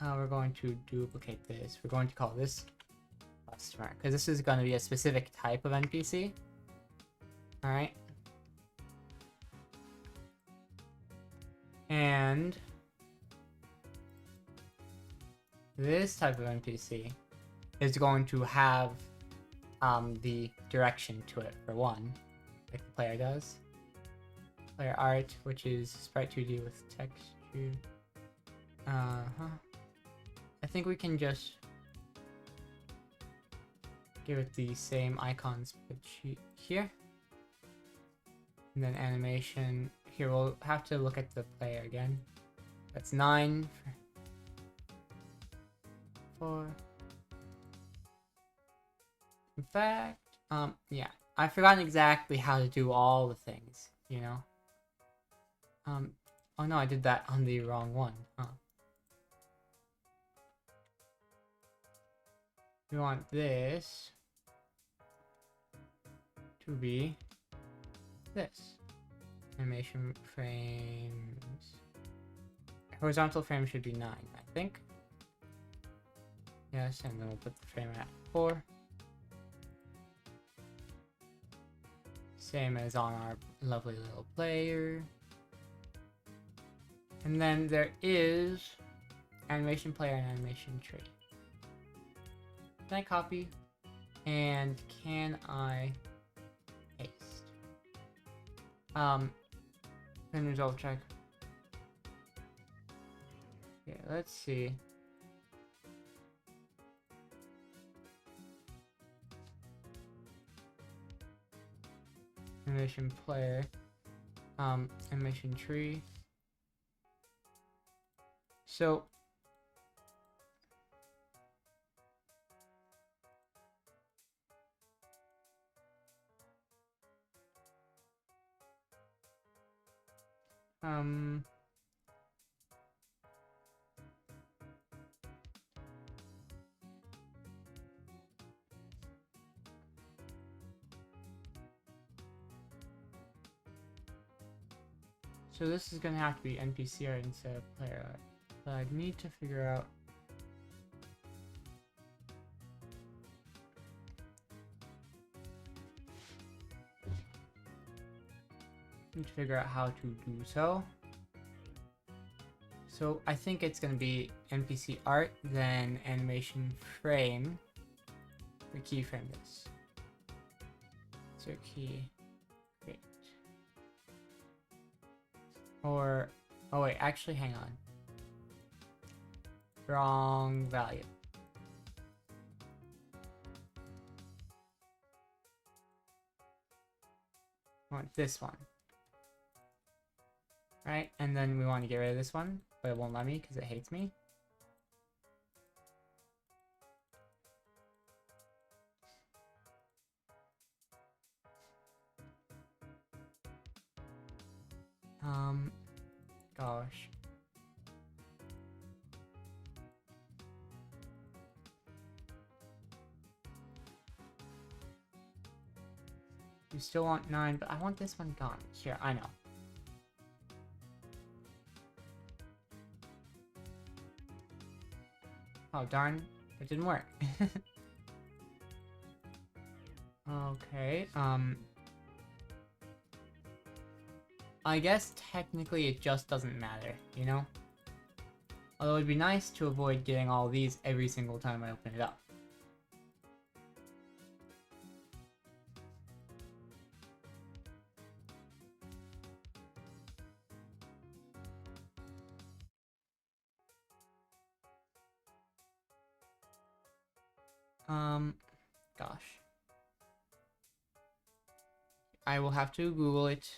We're going to duplicate this. We're going to call this customer, because this is going to be a specific type of NPC. Alright. And this type of NPC is going to have the direction to it, for one, like the player does. Player art, which is sprite 2D with texture. I think we can just give it the same icons but here. And then animation. Here we'll have to look at the player again. That's 9 for 4. In fact, yeah. I've forgotten exactly how to do all the things, you know? Oh no, I did that on the wrong one, huh? We want this to be this. Animation frames. Horizontal frame should be 9, I think. Yes, and then we'll put the frame at 4. Same as on our lovely little player. And then there is animation player and animation tree. Can I copy? And can I paste? Pin result check. Yeah, let's see. Animation player. Animation tree. So so this is gonna have to be NPC art instead of player art. But I need to figure out how to do so. So I think it's gonna be NPC art, then animation frame. We keyframe this. So key create. Or oh wait, actually hang on. Wrong value. I want this one. Right, and then we want to get rid of this one, but it won't let me because it hates me. Gosh. You still want 9, but I want this one gone. Here, I know. Oh, darn. It didn't work. Okay, I guess technically it just doesn't matter, you know? Although it'd be nice to avoid getting all these every single time I open it up. Gosh. I will have to Google it.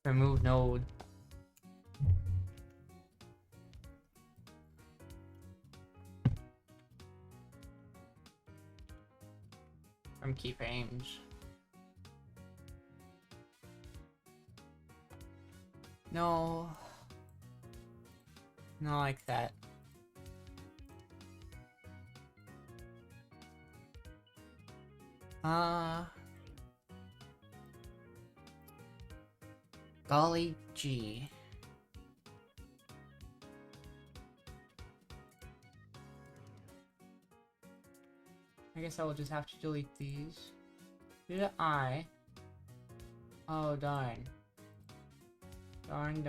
Remove node. From keyframes. No. Not like that. Golly gee. I guess I will just have to delete these. Did I? Oh darn. Darn.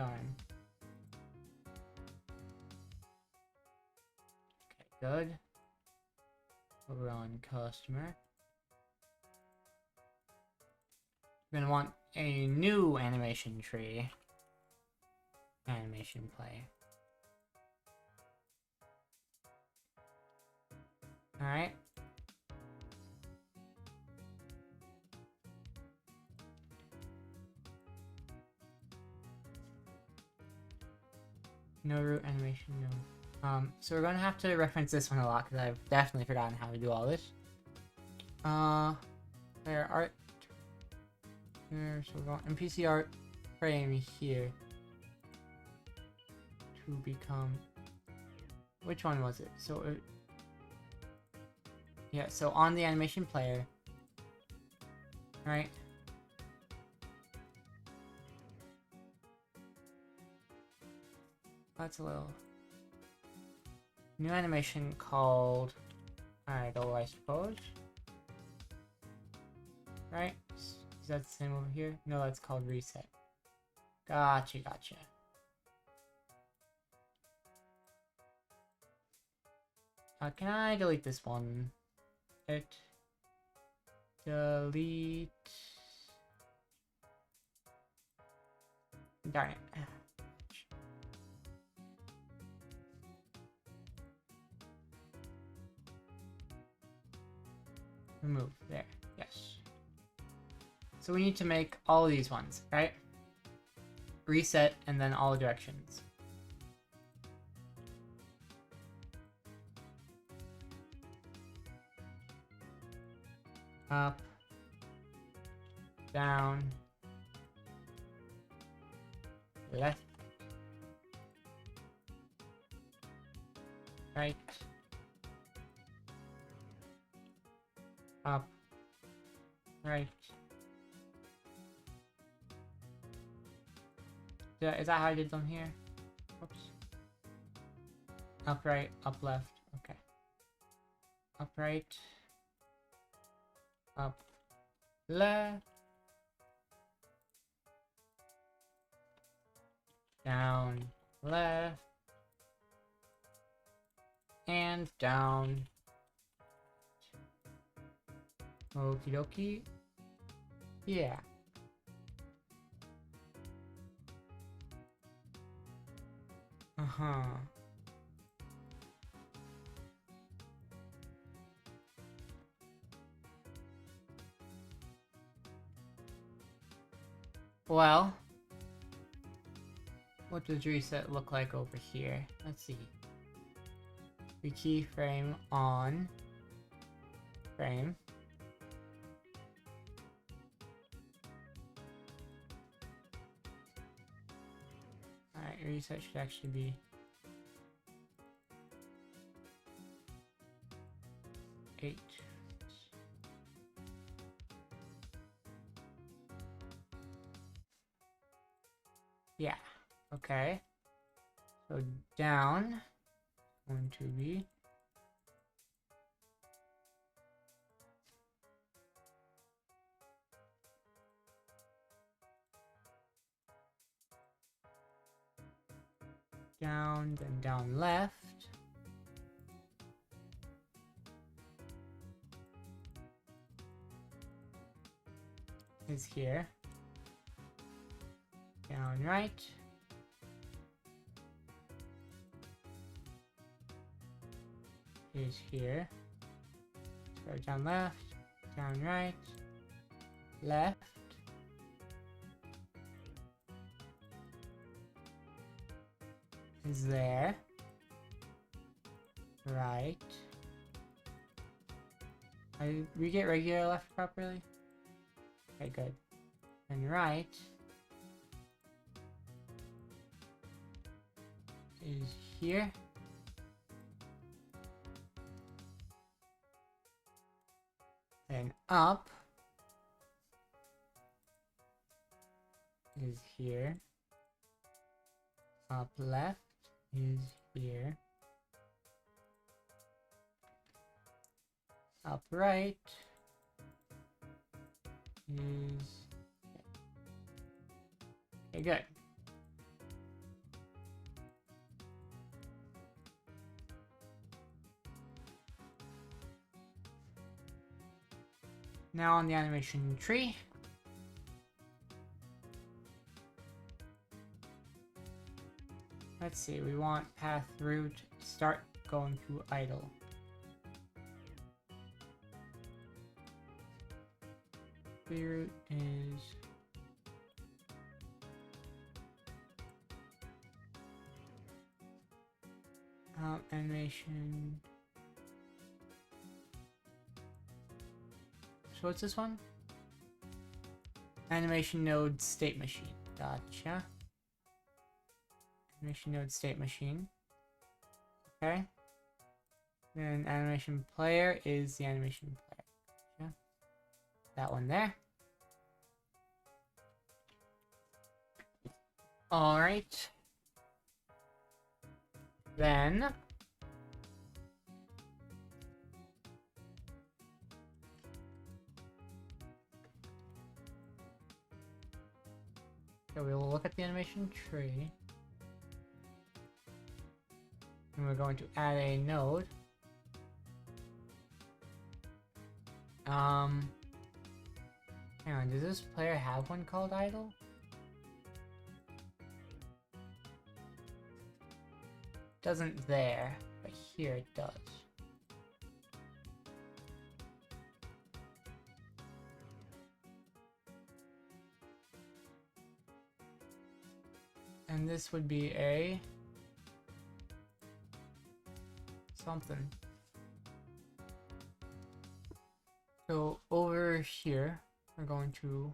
Okay, good. Over on customer. We're gonna want a new animation tree. Animation play. Alright. No root animation, no. So we're gonna have to reference this one a lot because I've definitely forgotten how to do all this. There art. Here, so we're going NPC art frame here to become. Which one was it? So it. Yeah, so on the animation player, right? That's a little. New animation called idle, I suppose. Right? Is that the same over here? No, that's called reset. Gotcha, gotcha. Can I delete this one? Delete. Darn it. Remove. There. Yes. So we need to make all of these ones, right? Reset and then all directions. Up. Down. Left. Right. Up. Right. Is that how I did them here? Oops. Up, right, up, left. Okay. Up, right. Up, left. Down, left. And down. Okie dokie. Yeah. Uh-huh. Well, what does reset look like over here? Let's see. We keyframe on frame. Alright, reset should actually be eight. Yeah, okay. So down, going to be down, then down left. Is here. Down right. Is here. So down left, down right, left. Is there. Right. We get regular left properly? Okay, good. And right is here. Then up is here. Up left is here. Up right is... Okay, good. Now on the animation tree. Let's see, we want path route start going to idle. The route is animation. So what's this one? Animation node state machine. Gotcha. Animation node state machine. Okay. Then animation player is the animation player. Gotcha. That one there. Alright. Then So we will look at the animation tree. And we're going to add a node. Hang on, does this player have one called idle? Doesn't there, but here it does. And this would be a something. So over here, we're going to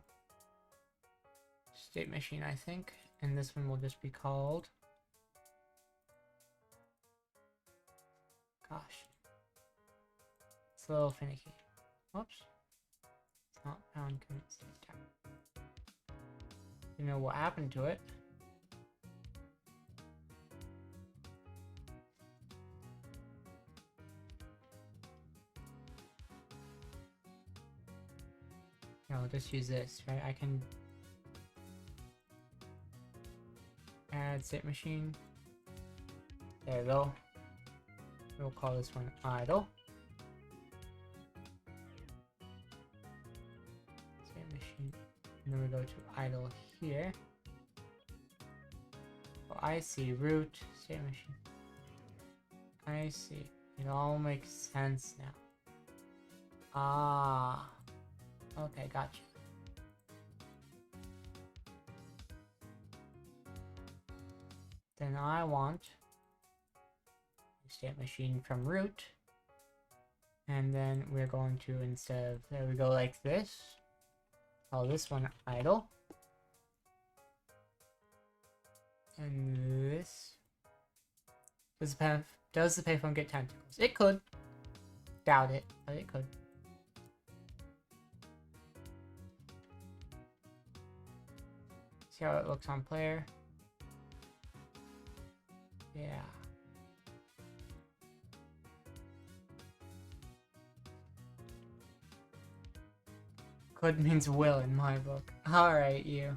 state machine, I think, and this one will just be called. Gosh, it's a little finicky. Whoops, it's not found. Commit state time. You know what happened to it? I'll just use this, right? I can add state machine. There we go. We'll call this one idle. State machine. And then we go to idle here. Oh, I see. Root, state machine. I see. It all makes sense now. Ah. Okay, gotcha. Then I want a state machine from root, and then we're going to, instead of, there we go, like this, call this one idle, and this, does the payphone get tentacles? It could. Doubt it, but it could. See how it looks on player? Yeah. Could means will in my book. Alright, you.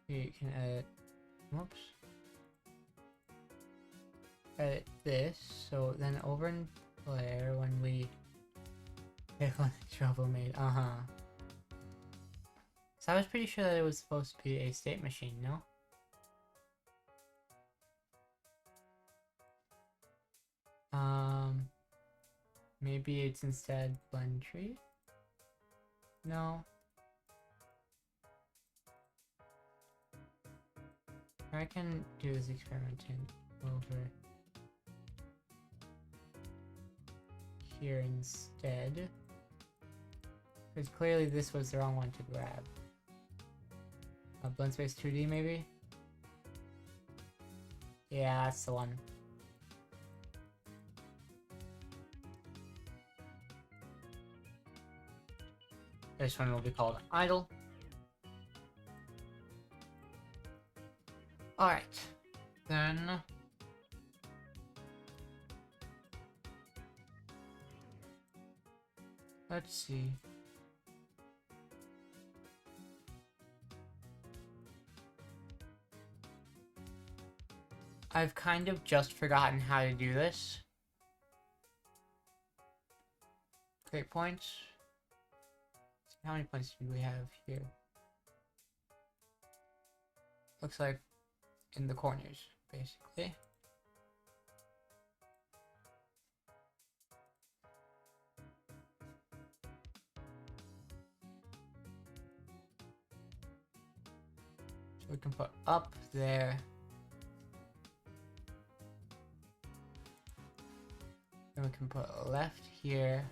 You can edit. Whoops. Edit this, so then over in player when we pick on the trouble made, So I was pretty sure that it was supposed to be a state machine, no? Maybe it's instead blend tree? No. I can do this experiment over here instead, because clearly this was the wrong one to grab. Blend space 2D maybe? Yeah, that's the one. This one will be called idle. Alright, then let's see. I've kind of just forgotten how to do this. Create points. How many points do we have here? Looks like in the corners, basically. So we can put up there. Then we can put left here.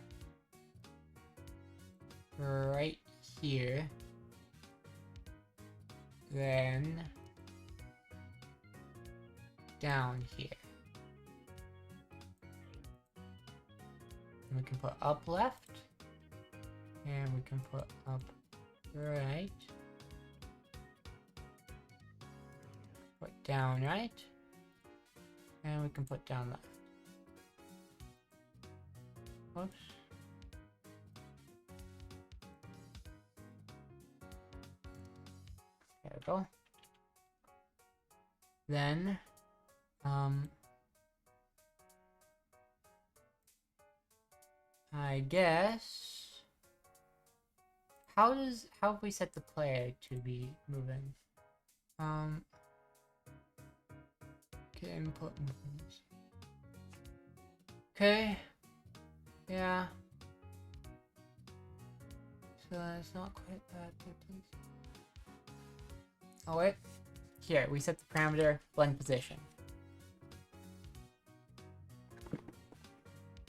Right here. Then down here. And we can put up left. And we can put up right. Put down right. And we can put down left. Whoops. There we go. Then, I guess, how have we set the player to be moving? Get input movements. Okay. Yeah. So it's not quite that distance. Oh wait. Here, we set the parameter blend position.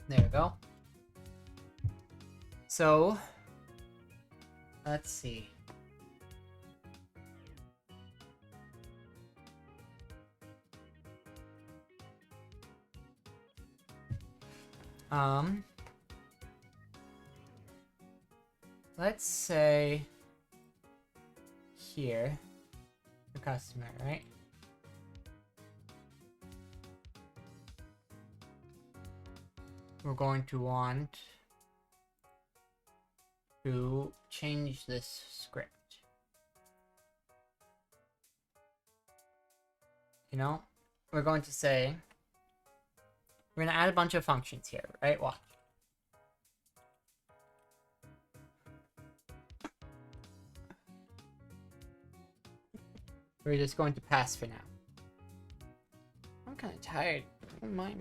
There we go. So, let's see. Let's say here, the customer, right? We're going to want to change this script. You know, we're going to say, we're going to add a bunch of functions here, right? Watch. We're just going to pass for now. I'm kind of tired. Oh my.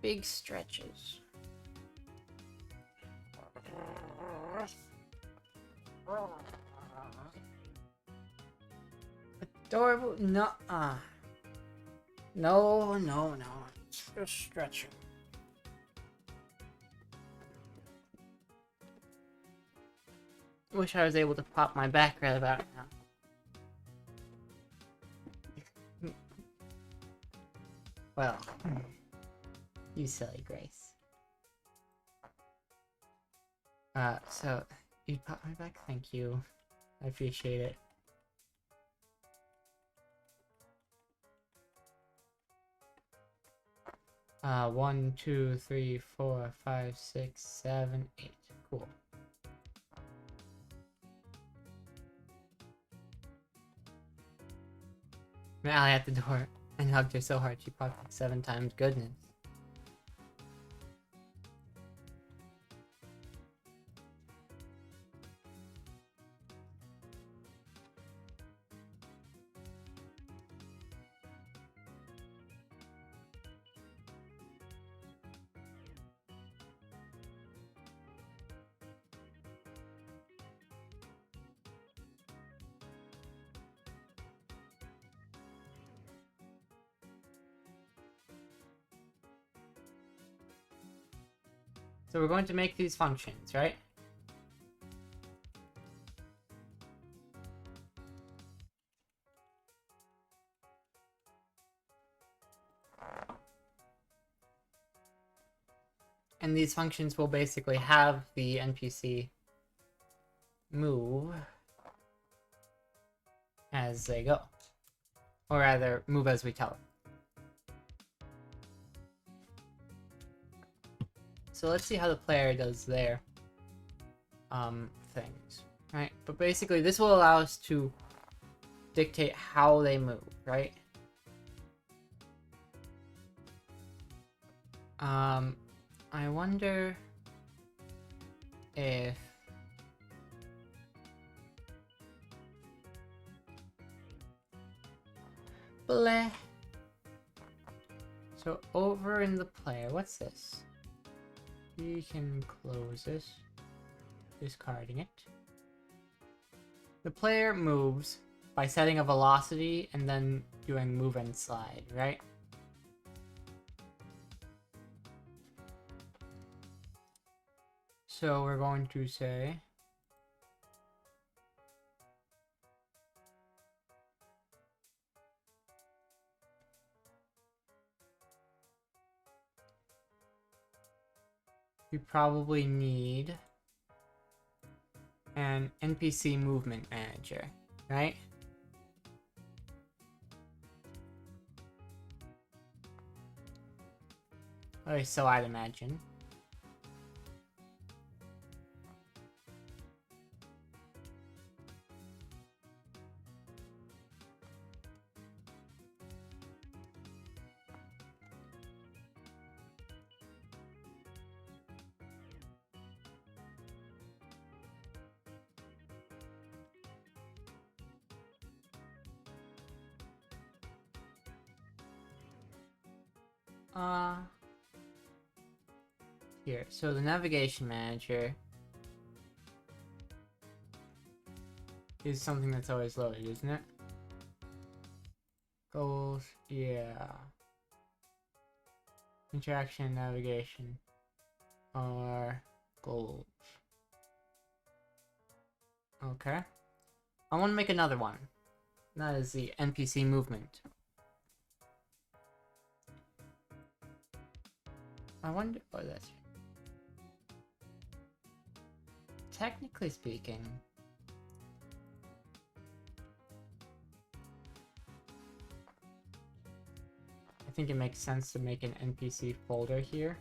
Big stretches. Adorable. No. No. It's just stretching. Wish I was able to pop my back right about now. Well, you silly Grace. So, you popped my back? Thank you. I appreciate it. One, 2, 3, 4, 5, 6, 7, 8. Cool. Allie at the door and hugged her so hard she popped like 7 times. Goodness. So we're going to make these functions, right? And these functions will basically have the NPC move as they go. Or rather, move as we tell it. So let's see how the player does their things, right? But basically, this will allow us to dictate how they move, right? I wonder if bleh. So over in the player, what's this? We can close this, discarding it. The player moves by setting a velocity and then doing move and slide, right? So we're going to say we probably need an NPC movement manager, right? Or so I'd imagine. Here, so the navigation manager is something that's always loaded, isn't it? Goals, yeah. Interaction and navigation are goals. Okay. I want to make another one. That is the NPC movement. I wonder. Oh, that's. Technically speaking, I think it makes sense to make an NPC folder here.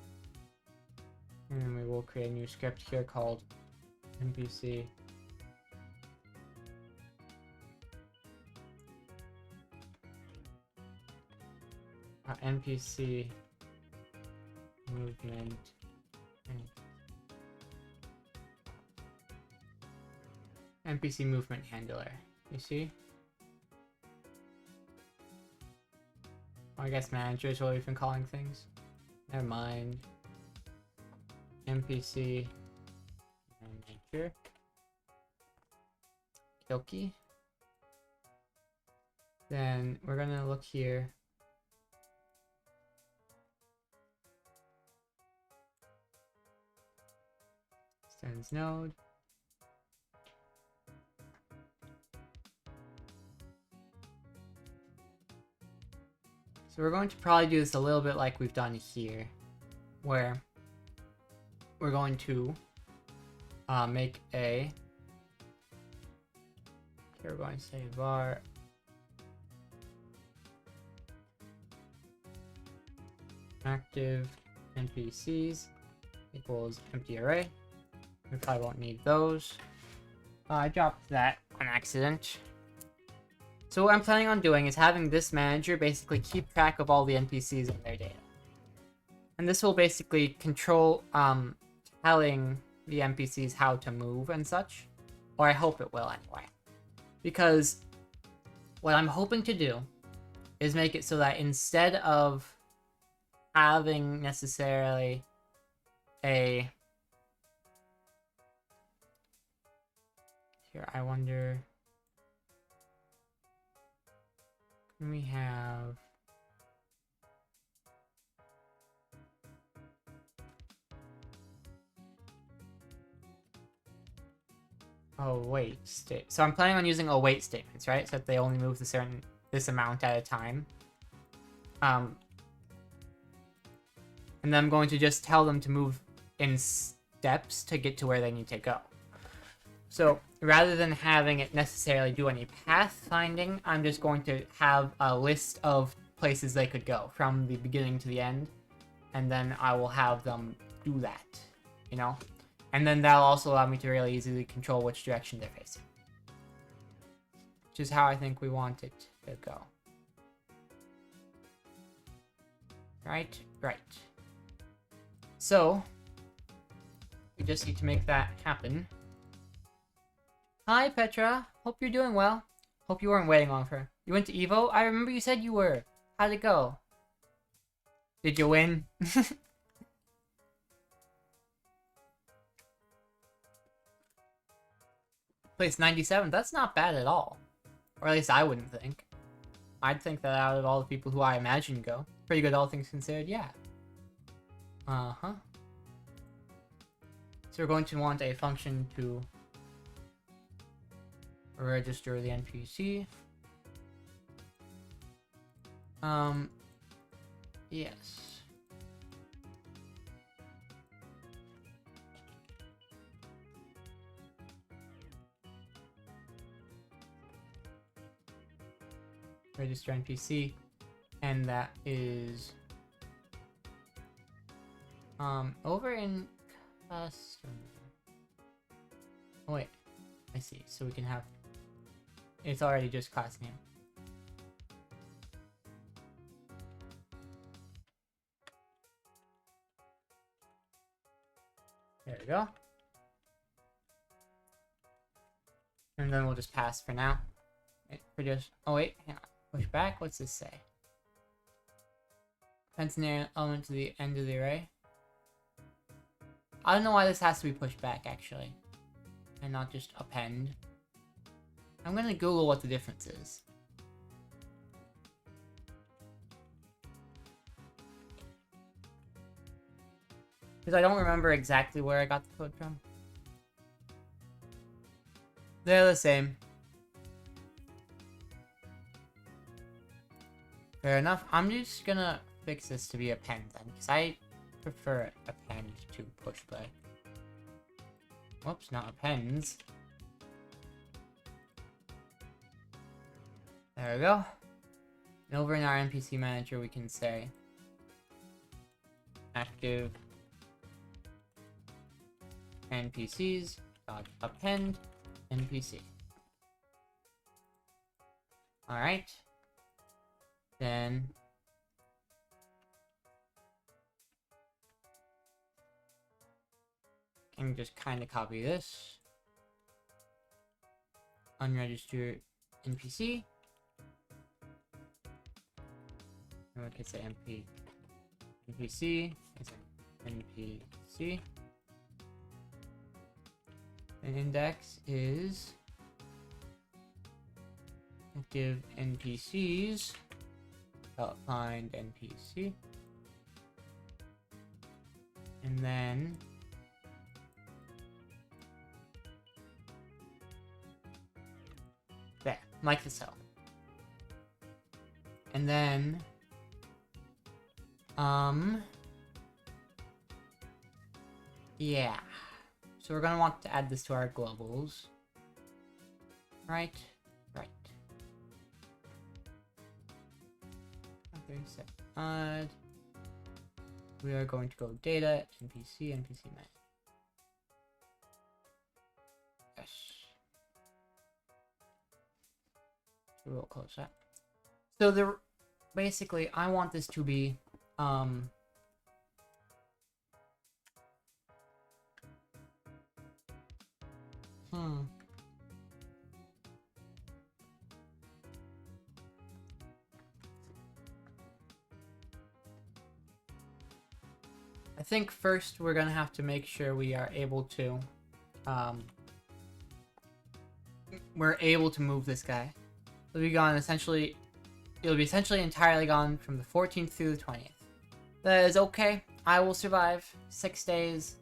And then we will create a new script here called NPC. NPC movement. NPC movement handler. You see? I guess manager is what we've been calling things. Never mind. NPC manager. Okie. Then we're gonna look here. Extends node. So we're going to probably do this a little bit like we've done here, where we're going to make a, here we're going to say var active NPCs equals empty array. We probably won't need those. I dropped that on accident. So what I'm planning on doing is having this manager basically keep track of all the NPCs and their data. And this will basically control telling the NPCs how to move and such. Or I hope it will anyway. Because what I'm hoping to do is make it so that instead of having necessarily a... Here, I wonder... Can we have... await state. So I'm planning on using await statements, right? So that they only move this amount at a time. And then I'm going to just tell them to move in steps to get to where they need to go. So rather than having it necessarily do any path finding, I'm just going to have a list of places they could go from the beginning to the end. And then I will have them do that, you know? And then that'll also allow me to really easily control which direction they're facing. Which is how I think we want it to go. Right? Right. So, we just need to make that happen. Hi, Petra. Hope you're doing well. Hope you weren't waiting on her. You went to Evo? I remember you said you were. How'd it go? Did you win? Place 97. That's not bad at all. Or at least I wouldn't think. I'd think that out of all the people who I imagine go. Pretty good all things considered, yeah. Uh-huh. So we're going to want a function to register the NPC. Yes. register NPC, and that is over in custom. Oh wait, I see. So we can have it's already just class name. There we go. And then we'll just pass for now. For just oh wait, hang on. Push back. What's this say? Append an element to the end of the array. I don't know why this has to be pushed back actually, and not just append. I'm gonna Google what the difference is. Because I don't remember exactly where I got the code from. They're the same. Fair enough. I'm just gonna fix this to be append then, because I prefer append to push back. Whoops, not appends. There we go. And over in our NPC manager, we can say active NPCs dot append NPC. All right. Then can just kind of copy this. Unregistered NPC. And we can say NPC is an NPC. And index is active NPCs. Find NPC. And then there, like so. And then yeah. So we're gonna want to add this to our globals. Right? Right. Okay, set add. We are going to go data, NPC man. Yes. So we'll close that. So basically I want this to be I think first we're gonna have to make sure we are able to we're able to move this guy. It'll be gone essentially. It'll be essentially entirely gone from the 14th through the 20th. That is okay. I will survive 6 days.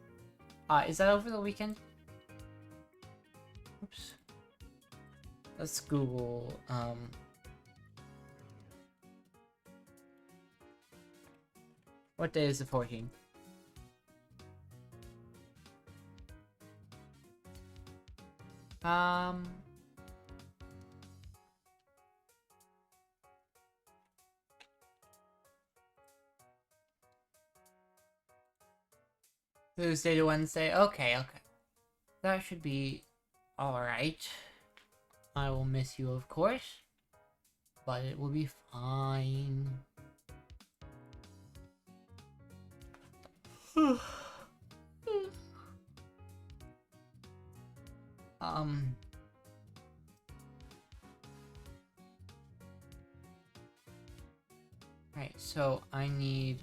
Is that over the weekend? Oops. Let's Google. What day is the 14th? Tuesday to Wednesday. Okay, okay. That should be alright. I will miss you, of course. But it will be fine. Right, so I need...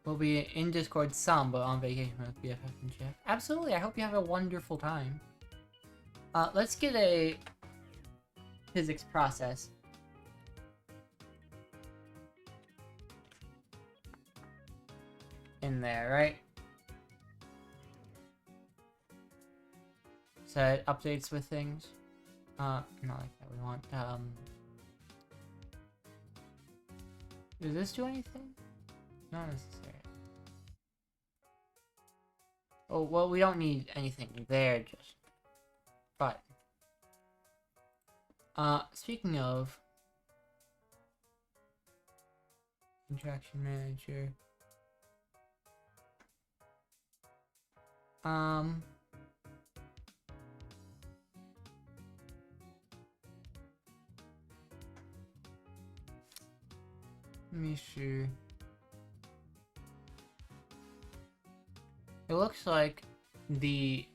We'll be in Discord some, but on vacation with BFF and Jeff. Absolutely, I hope you have a wonderful time. Let's get a physics process. In there, right? So it updates with things. Not like that. We want, does this do anything? Not necessarily. Oh, well, we don't need anything there, just... But... Speaking of interaction manager, let me see. It looks like the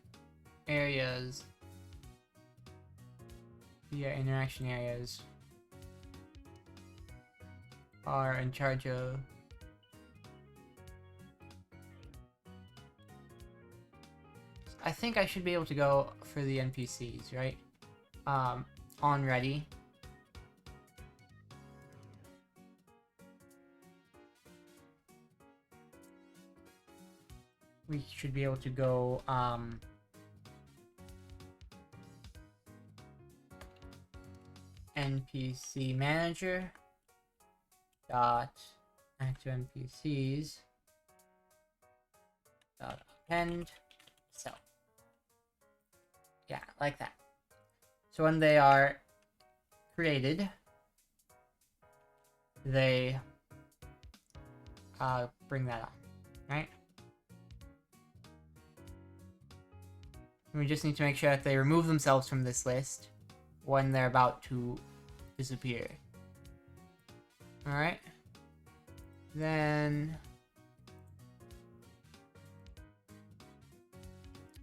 areas, interaction areas, are in charge of I think I should be able to go for the NPCs, right? On ready. We should be able to go, NPC manager dot active NPCs dot append. So yeah, like that. So when they are created, they bring that on, right? We just need to make sure that they remove themselves from this list when they're about to disappear. Alright. Then...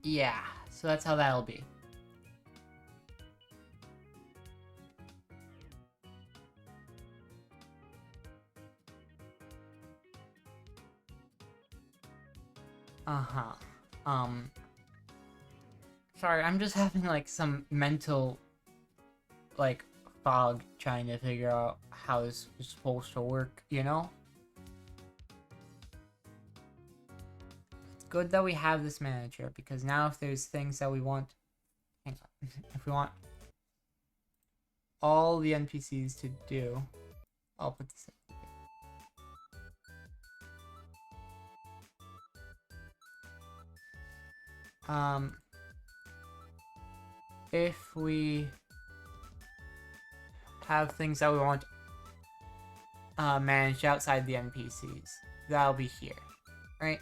yeah, so that's how that'll be. Sorry, I'm just having, like, some mental, like, fog trying to figure out how this is supposed to work, you know? It's good that we have this manager, because now if there's things that we want... hang on. If we want all the NPCs to do... I'll put this in. If we have things that we want managed outside the NPCs, that'll be here, right?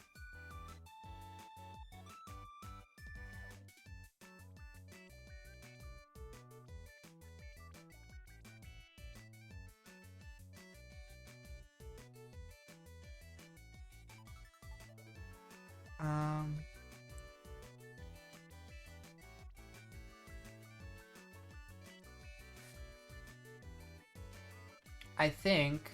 I think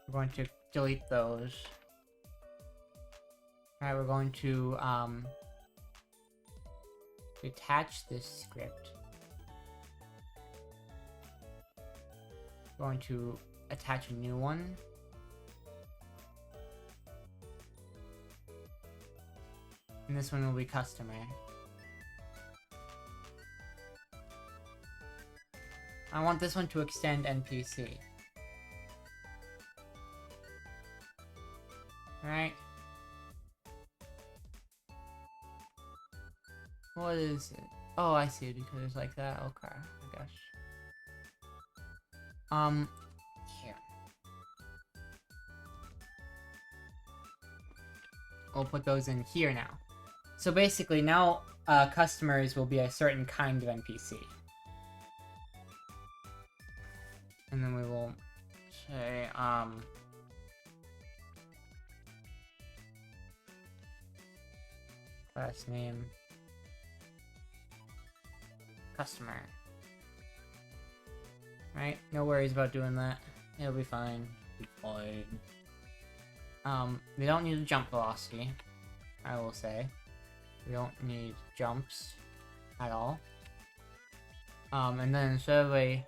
we're going to delete those. Alright, we're going to attach this script. We're going to attach a new one. And this one will be customer. I want this one to extend NPC. Right? What is it? Oh, I see it because it's like that. Okay, I guess. Here. We'll put those in here now. So basically now, customers will be a certain kind of NPC. And then we will say, class name, customer. Right? No worries about doing that. It'll be fine. Be fine. We don't need a jump velocity, I will say. We don't need jumps at all. And then instead of a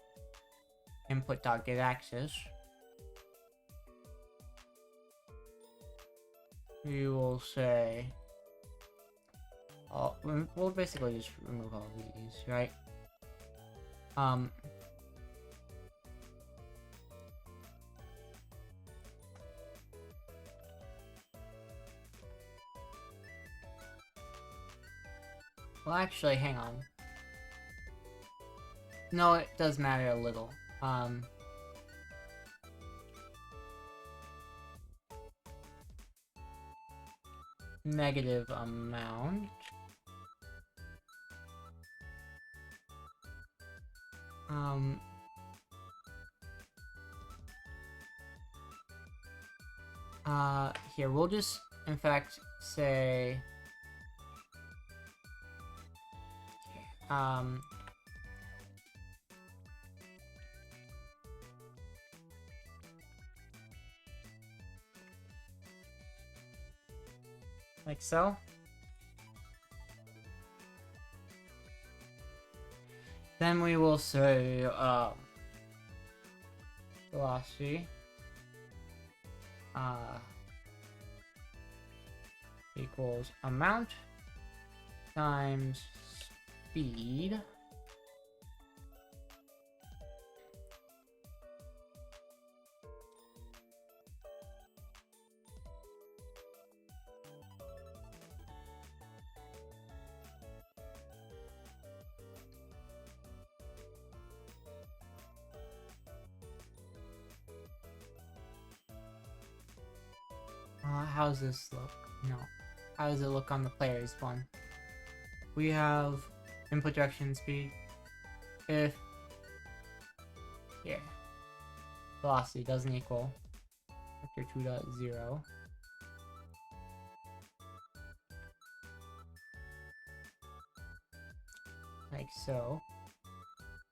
input.getAccess, we will say, we'll basically just remove all these, right? Well, actually, hang on. No, it does matter a little. Negative amount. Here, we'll just, in fact, say, like so. Then we will say, velocity, equals amount times speed how does this look? No. How does it look on the player's one? We have input direction speed. If here velocity doesn't equal vector 2.0, like so.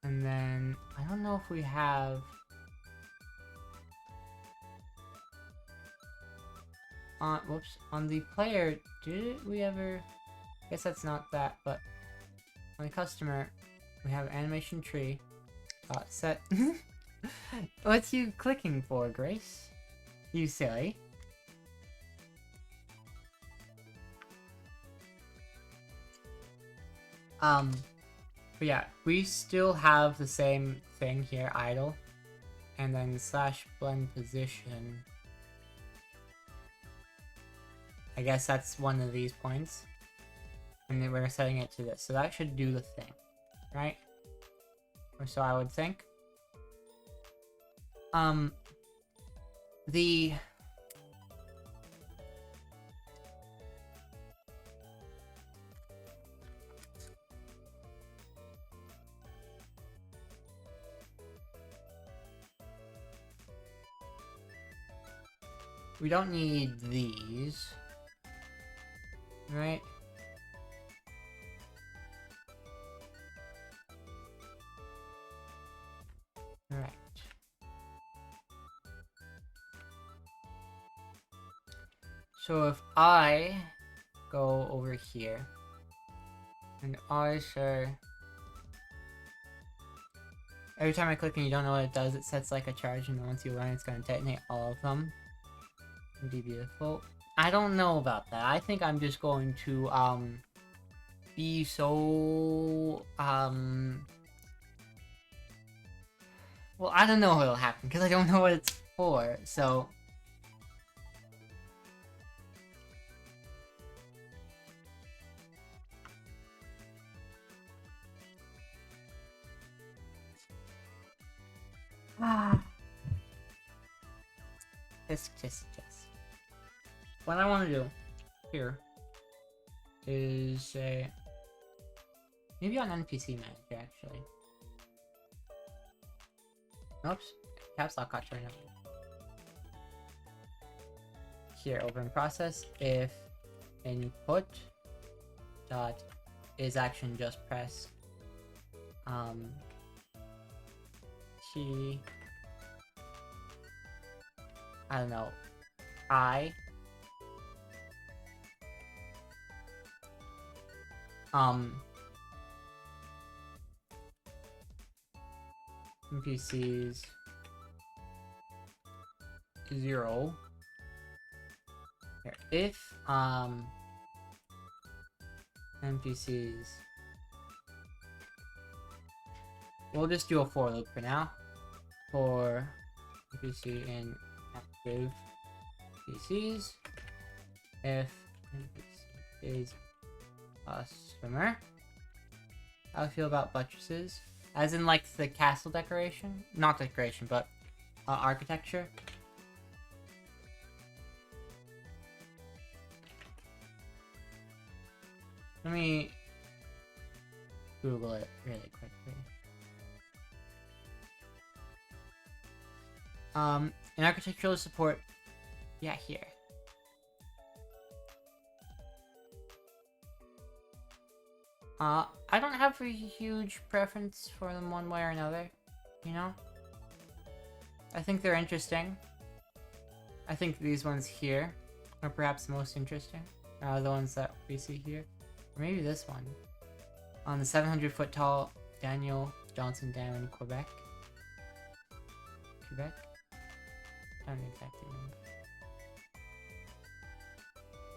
And then I don't know if we have whoops, on the player, did we ever, I guess that's not that, but on the customer, we have animation tree, set, what's you clicking for, Grace? You silly. But yeah, we still have the same thing here, idle, and then slash blend position. I guess that's one of these points. And then we're setting it to this. So that should do the thing. Right? Or so I would think. We don't need these. Right? Right. So if I go over here and I say every time I click and you don't know what it does, it sets like a charge, and once you run it's going to detonate all of them. It'd be beautiful. I don't know about that. I think I'm just going to be so well, I don't know what'll happen because I don't know what it's for, so tisk. What I want to do here is say maybe on NPC manager actually. Oops, caps lock got turned on. Here, open process if input dot is action just press key, I don't know, NPCs 0. Here, if NPCs, we'll just do a for loop for now. For NPC in active PCs, if NPC is customer, how I feel about buttresses. As in, like, the castle decoration? Not decoration, but architecture. Let me Google it really quickly. In architectural support, yeah, here. I don't have a huge preference for them one way or another, you know? I think they're interesting. I think these ones here are perhaps the most interesting. The ones that we see here. Or maybe this one. On the 700-foot tall Daniel Johnson Dam in Quebec. Quebec? I don't exactly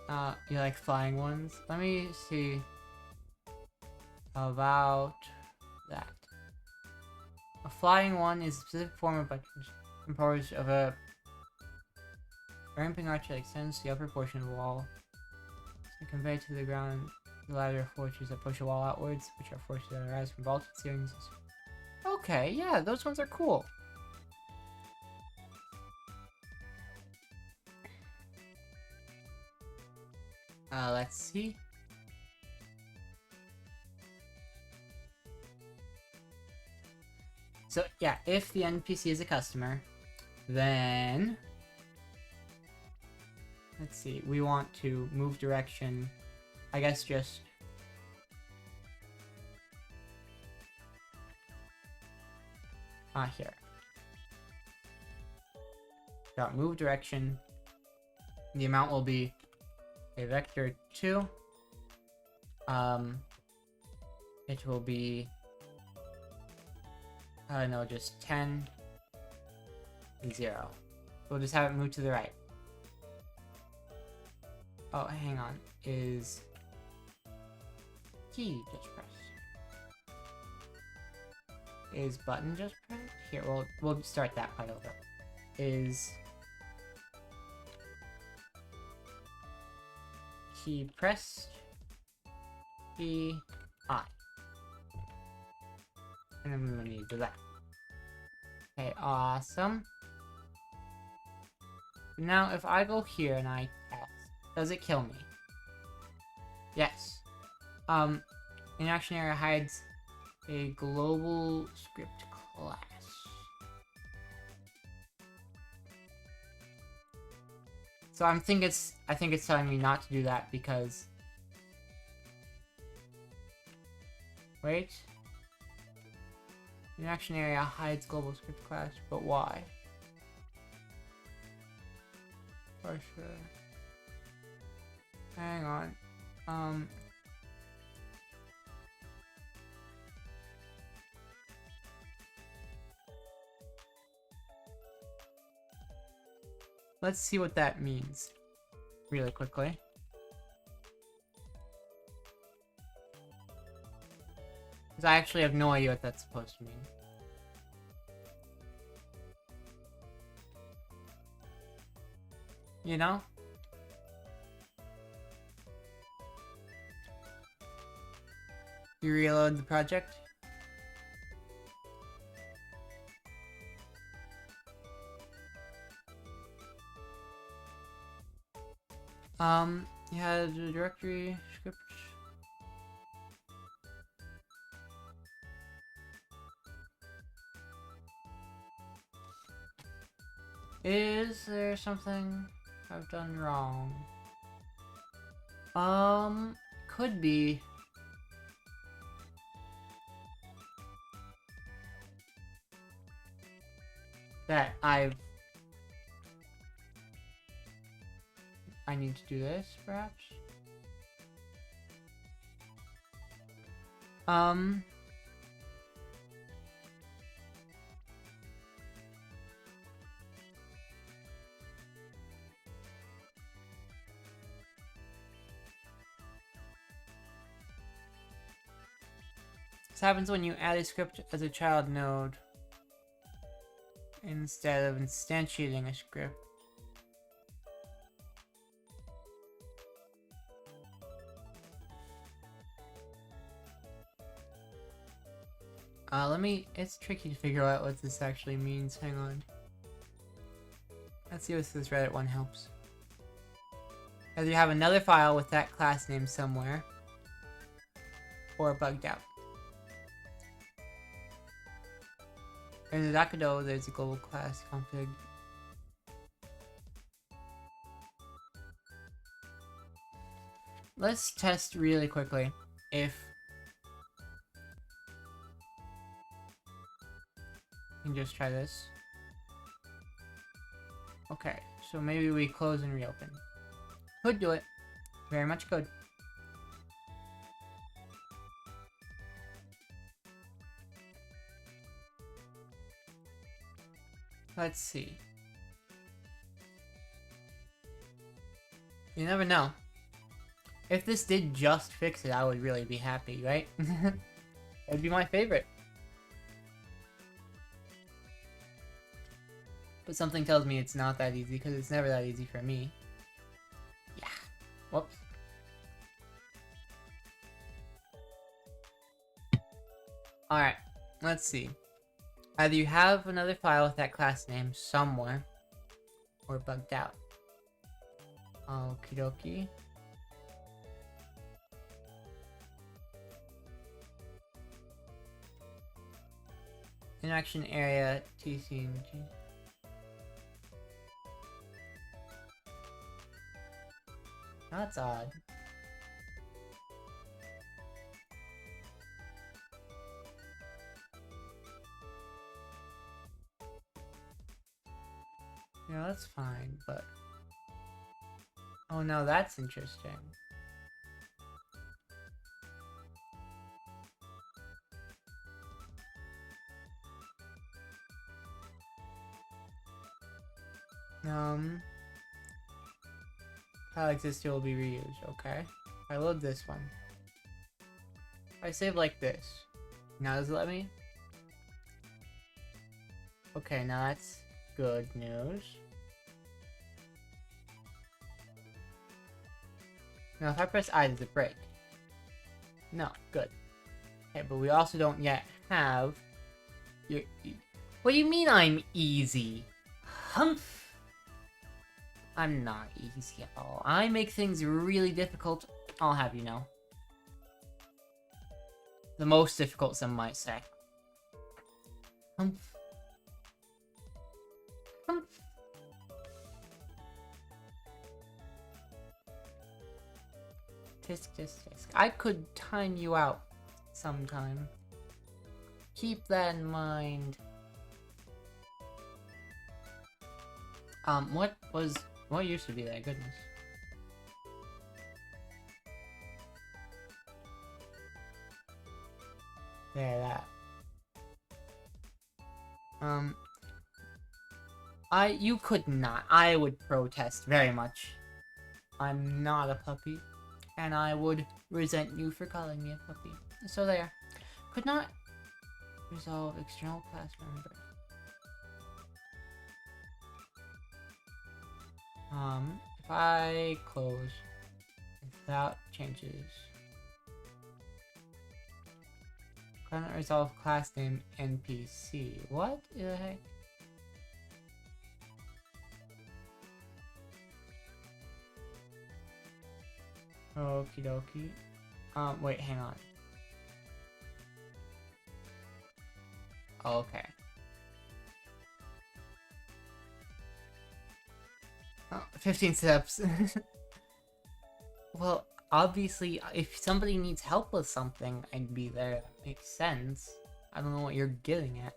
remember. You like flying ones? Let me see about that. A flying one is a specific form of buttress composed of a ramping arch that extends to the upper portion of the wall. So conveyed to the ground, the ladder of forces that push a wall outwards, which are forces that arise from vaulted ceilings. Okay, yeah, those ones are cool. Let's see. So, yeah, if the NPC is a customer, then... Let's see, we want to move direction, I guess just... here. Got move direction. The amount will be a vector 2. It will be... no, just 10 and 0. We'll just have it move to the right. Oh, hang on. Is key just pressed? Is button just pressed? Here, we'll start that part over. Is key pressed? Key I. And then we need to do that. Okay, awesome. Now, if I go here and I test, does it kill me? Yes. In action area hides a global script class. So I think it's telling me not to do that because... Wait. In action area hides global script class, but why? For sure. Hang on. Let's see what that means really quickly. Because I actually have no idea what that's supposed to mean. You know? You reload the project. You had the directory script. Is there something I've done wrong? Could be. That I need to do this, perhaps? This happens when you add a script as a child node instead of instantiating a script. It's tricky to figure out what this actually means. Hang on. Let's see if this Reddit one helps. Either you have another file with that class name somewhere, or bugged out. In the Dakudo, there's a global class config. Let's test really quickly if you can just try this. Okay, so maybe we close and reopen. Could do it. Very much could. Let's see. You never know. If this did just fix it, I would really be happy, right? It'd be my favorite. But something tells me it's not that easy, because it's never that easy for me. Yeah. Whoops. Alright, let's see. Either you have another file with that class name somewhere, or bugged out. Okie dokie. Interaction area, TC and G. That's odd. Yeah, that's fine, but... Oh no, that's interesting. File exists will be reused, okay. I load this one. I save like this. Now does it let me? Okay, now that's good news. Now if I press I, does it break? No, good. Okay, but we also don't yet have your... What do you mean I'm easy? Humph! I'm not easy at all. I make things really difficult, I'll have you know. The most difficult, some might say. Humph. Humph. Tisk, tisk, tisk. I could time you out sometime. Keep that in mind. What used to be that? Goodness. There, that. You could not. I would protest very much. I'm not a puppy, and I would resent you for calling me a puppy. So there. Could not resolve external class member. If I close without changes, cannot resolve class name NPC. What the heck? Okie dokie. Wait, hang on. Okay. Oh, 15 steps. Well, obviously, if somebody needs help with something, I'd be there. That makes sense. I don't know what you're getting at.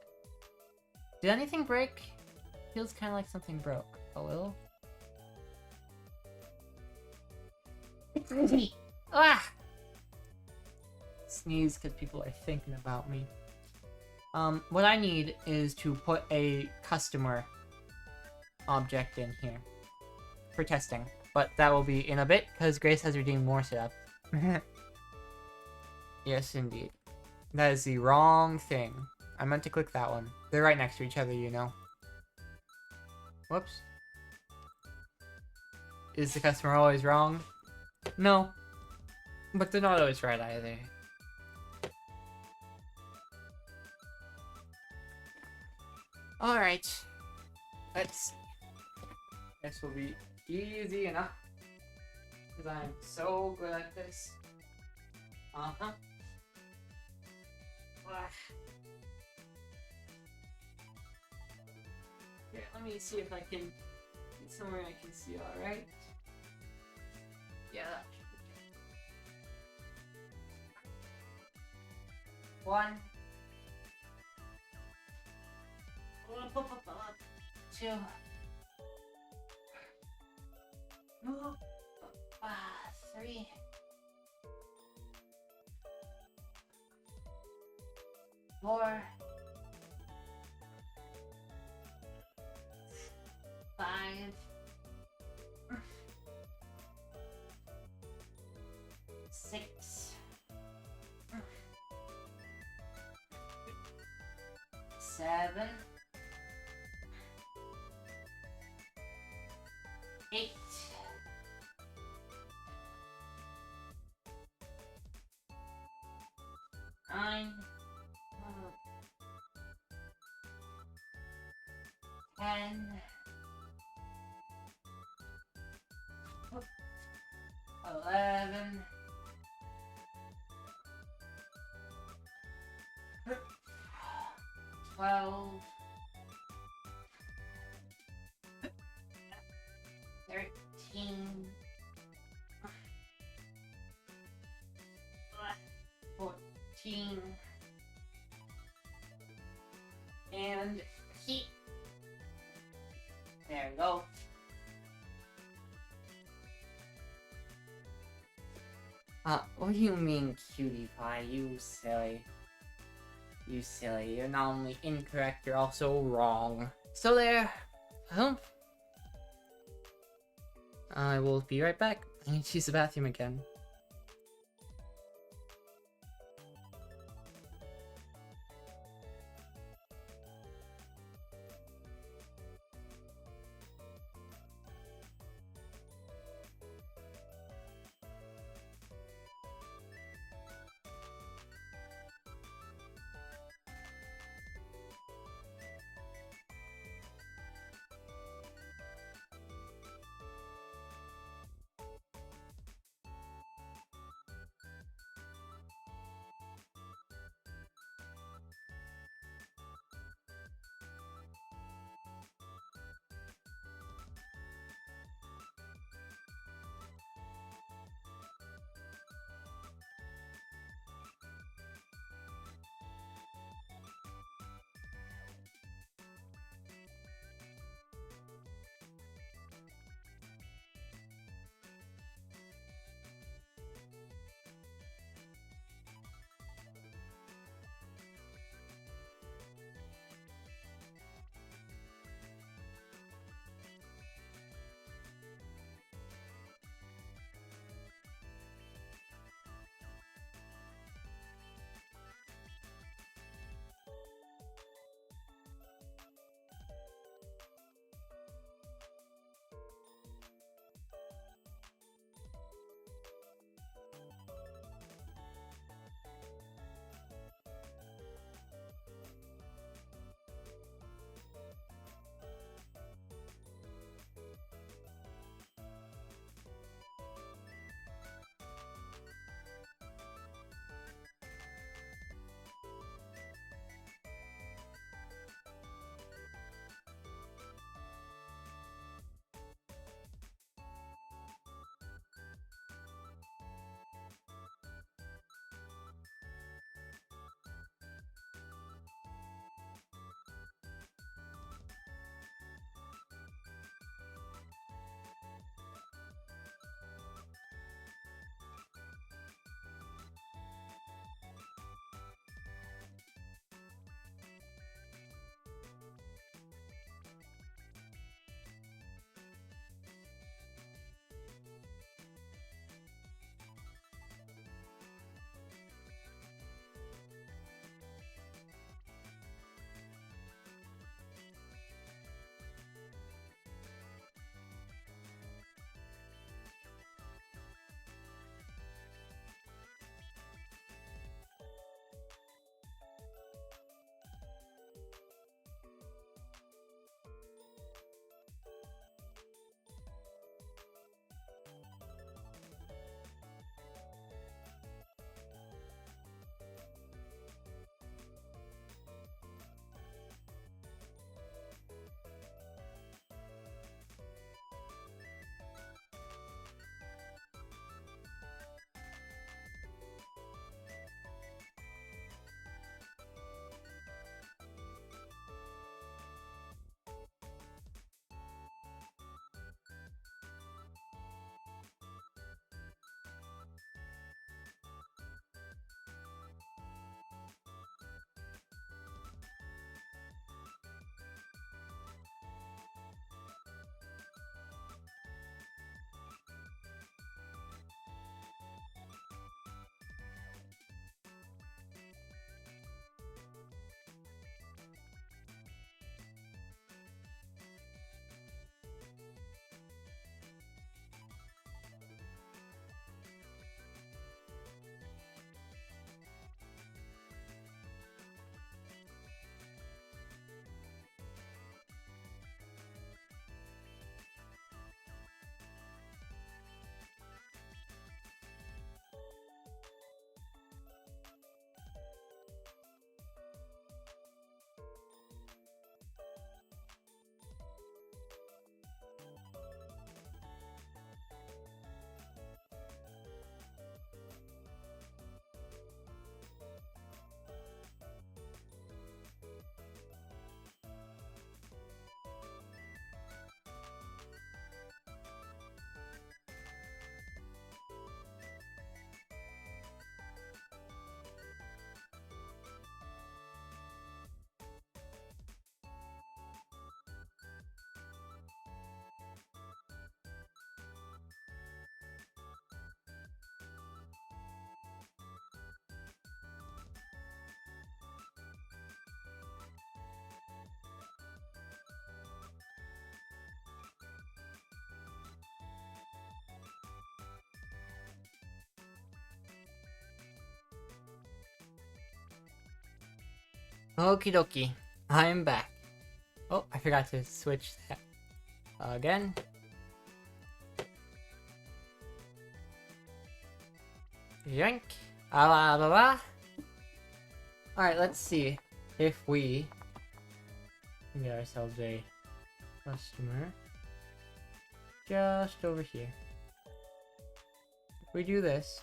Did anything break? Feels kind of like something broke. A little? Ah! Sneeze because people are thinking about me. What I need is to put a customer object in here for testing, but that will be in a bit because Grace has redeemed more setup. Yes, indeed. That is the wrong thing. I meant to click that one. They're right next to each other, you know. Whoops. Is the customer always wrong? No. But they're not always right either. Alright. Let's see. This will be easy enough. Because I'm so good at this. Uh-huh. Here, let me see if I can get somewhere I can see alright. Yeah, that should be good. 1. 2. 3. 4. 5. 6. 7. 8. 9. 10. 11. 12. 13. 14. And heat. There we go. What do you mean, cutie pie? You silly. You silly. You're not only incorrect, you're also wrong. So there. I will be right back. I need to use the bathroom again. Okie dokie. I'm back. Oh, I forgot to switch that again. Yank. Ah, blah, blah, blah. Alright, let's see if we can get ourselves a customer just over here. If we do this,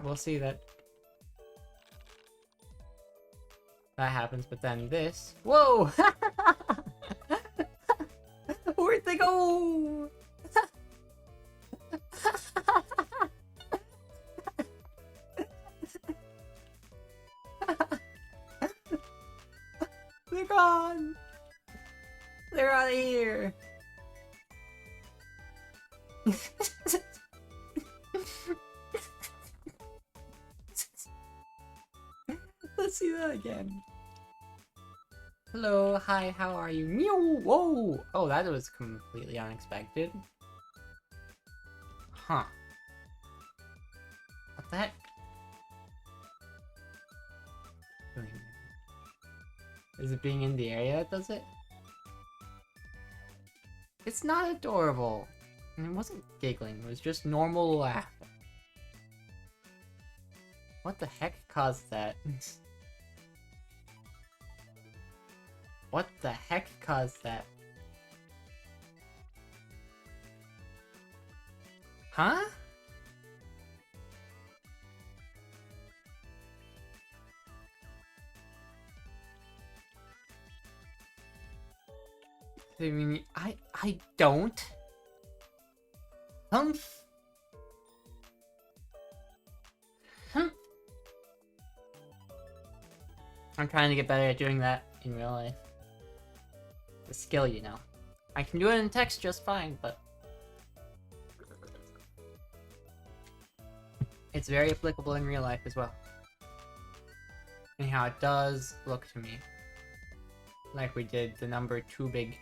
we'll see that happens, but then this... Whoa! Where'd they go? They're gone! They're out of here! Let's see that again. Hello, hi, how are you? Meow! Whoa! Oh, that was completely unexpected. Huh. What the heck? Is it being in the area that does it? It's not adorable. And it wasn't giggling, it was just normal laughing. What the heck caused that? What the heck caused that? Huh? I mean, I don't. Humph. Humph. I'm trying to get better at doing that in real life. The skill, you know. I can do it in text just fine, but it's very applicable in real life as well. Anyhow, it does look to me like we did the number too big.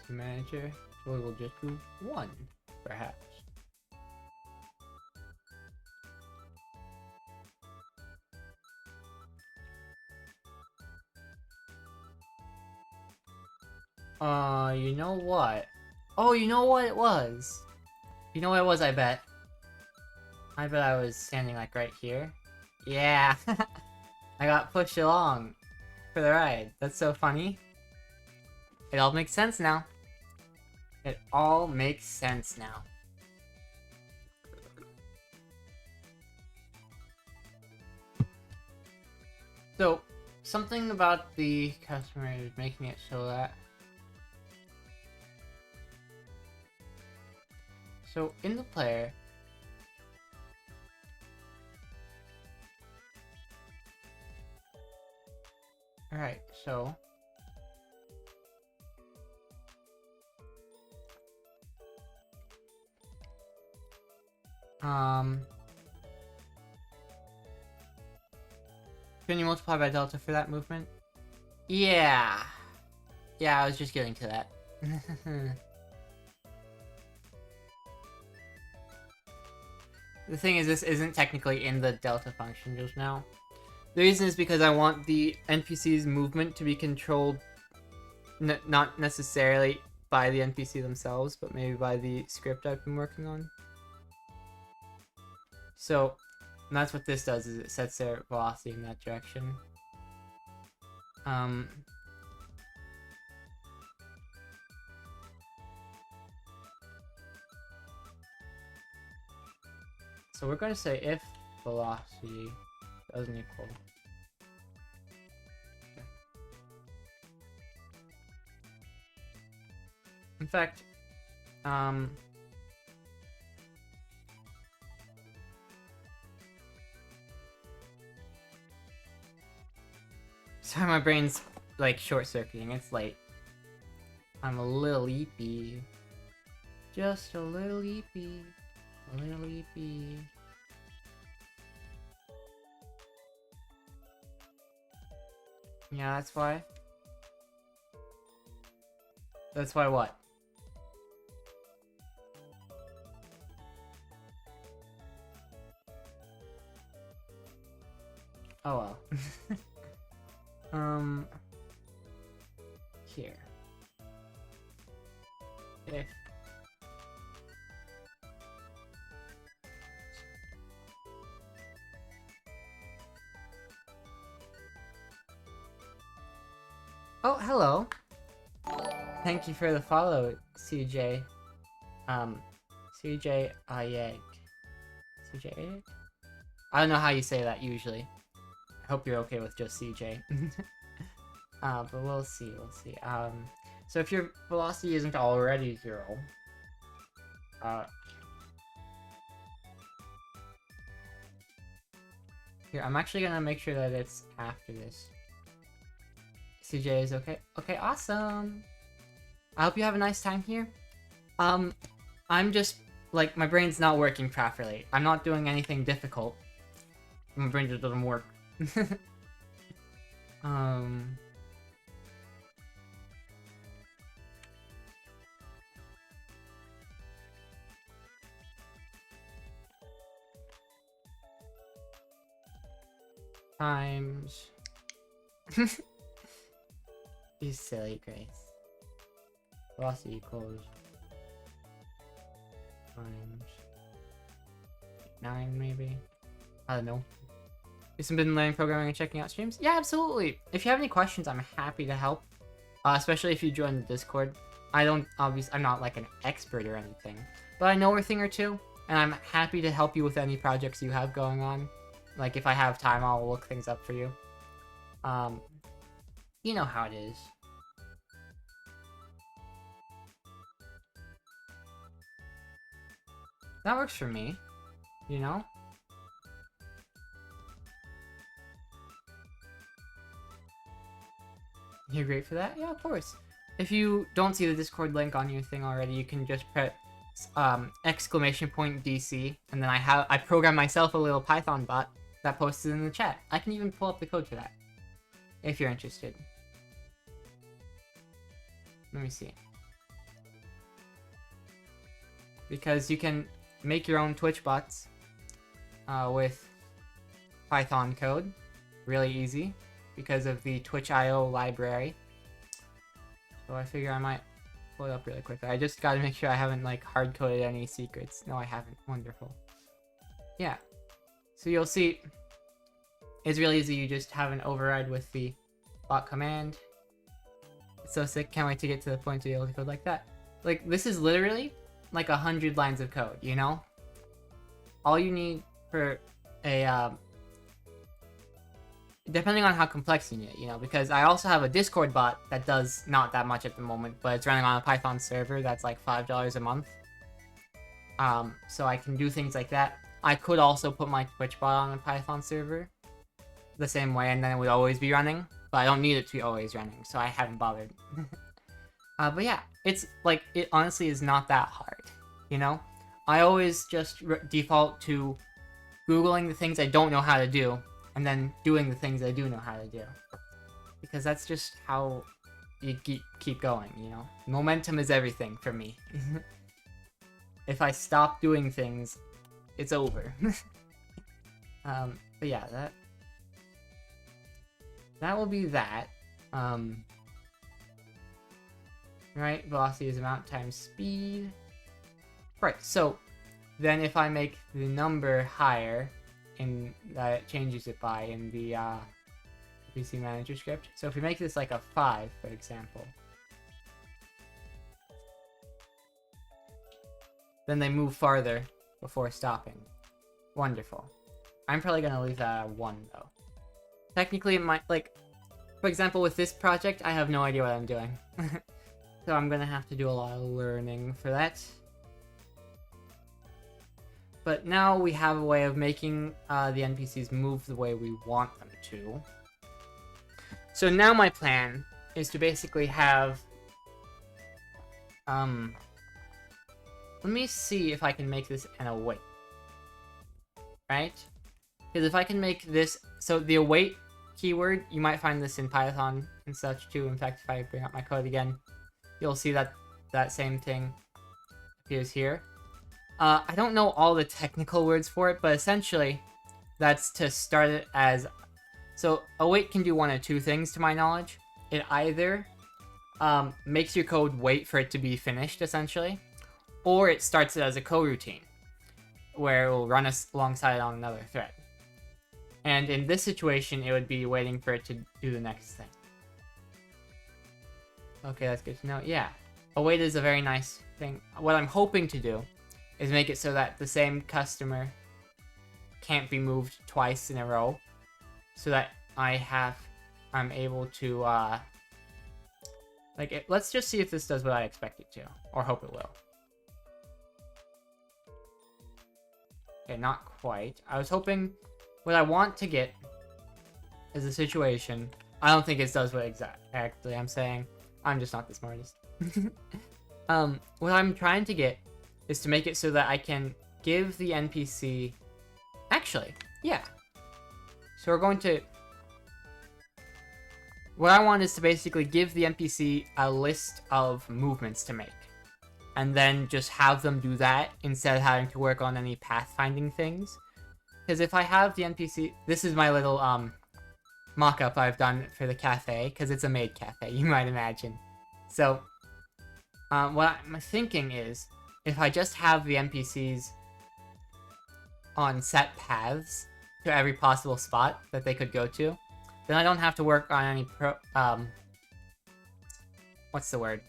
So manager, so we'll just do 1, perhaps. You know what? Oh, you know what it was? You know what it was, I bet. I bet I was standing like right here. Yeah! I got pushed along for the ride. That's so funny. It all makes sense now. It all makes sense now. So, something about the customer is making it so that... So, in the player... Alright, so... Can you multiply by delta for that movement? Yeah! Yeah, I was just getting to that. The thing is, this isn't technically in the delta function just now. The reason is because I want the NPC's movement to be controlled not necessarily by the NPC themselves, but maybe by the script I've been working on. So, that's what this does, is it sets their velocity in that direction. So we're going to say if velocity doesn't equal... In fact, sorry, my brain's like short-circuiting. It's late. I'm a little eepy. Just a little eepy. A little eepy. Yeah, that's why. That's why what? Oh well. Here. If Oh, hello. Thank you for the follow, CJ. CJ Ayeg. CJ Ayeg? I don't know how you say that usually. I hope you're okay with just CJ. But we'll see, so if your velocity isn't already 0, here, I'm actually gonna make sure that it's after this. CJ is okay? Okay, awesome! I hope you have a nice time here. I'm just, like, my brain's not working properly. I'm not doing anything difficult. My brain just doesn't work. Times... You silly Grace. Velocity equals... times... 9 maybe? I don't know. You've been learning programming and checking out streams? Yeah, absolutely! If you have any questions, I'm happy to help. Especially if you join the Discord. I'm not like an expert or anything. But I know a thing or two, and I'm happy to help you with any projects you have going on. Like, if I have time, I'll look things up for you. You know how it is. That works for me, you know? You're great for that? Yeah, of course. If you don't see the Discord link on your thing already, you can just press !DC, and then I programmed myself a little Python bot that posted in the chat. I can even pull up the code for that, if you're interested. Let me see. Because you can make your own Twitch bots with Python code. Really easy because of the Twitch.io library. So I figure I might pull it up really quickly. I just gotta make sure I haven't like hard-coded any secrets. No, I haven't. Wonderful. Yeah. So you'll see it's really easy. You just have an override with the bot command. It's so sick. Can't wait to get to the point to be able to code like that. Like, this is literally like 100 lines of code, you know? All you need for a, depending on how complex you need it, you know? Because I also have a Discord bot that does not that much at the moment, but it's running on a Python server that's like $5 a month. So I can do things like that. I could also put my Twitch bot on a Python server the same way, and then it would always be running. But I don't need it to be always running, so I haven't bothered. But yeah, it's like, it honestly is not that hard, you know? I always just default to Googling the things I don't know how to do, and then doing the things I do know how to do. Because that's just how you keep going, you know? Momentum is everything for me. If I stop doing things, it's over. But yeah, that will be that. Right, velocity is amount times speed. Right, so then if I make the number higher in that it changes it by in the PC Manager script. So if we make this like a 5, for example, then they move farther before stopping. Wonderful. I'm probably gonna leave that at 1 though. Technically it might, like, for example with this project, I have no idea what I'm doing. So I'm gonna have to do a lot of learning for that. But now we have a way of making the NPCs move the way we want them to. So now my plan is to basically have... let me see if I can make this an await. Right? Because if I can make this... So the await keyword, you might find this in Python and such too. In fact, if I bring up my code again, you'll see that that same thing appears here. I don't know all the technical words for it, but essentially that's to start it as So await can do one of two things to my knowledge. It either makes your code wait for it to be finished, essentially, or it starts it as a coroutine, where it will run us alongside on another thread. And in this situation, it would be waiting for it to do the next thing. Okay, that's good to know. Yeah, await is a very nice thing. What I'm hoping to do is make it so that the same customer can't be moved twice in a row, so that I'm able to, let's just see if this does what I expect it to, or hope it will. Okay, not quite. I was hoping, what I want to get is a situation, I don't think it does what exactly I'm saying. I'm just not the smartest. What I'm trying to get is to make it so that I can give the NPC, actually, yeah. So we're going to, what I want is to basically give the NPC a list of movements to make, and then just have them do that instead of having to work on any pathfinding things. Because if I have the NPC, this is my little mock-up I've done for the cafe, because it's a maid cafe, you might imagine. So what I'm thinking is, if I just have the NPCs on set paths to every possible spot that they could go to, then I don't have to work on any what's the word?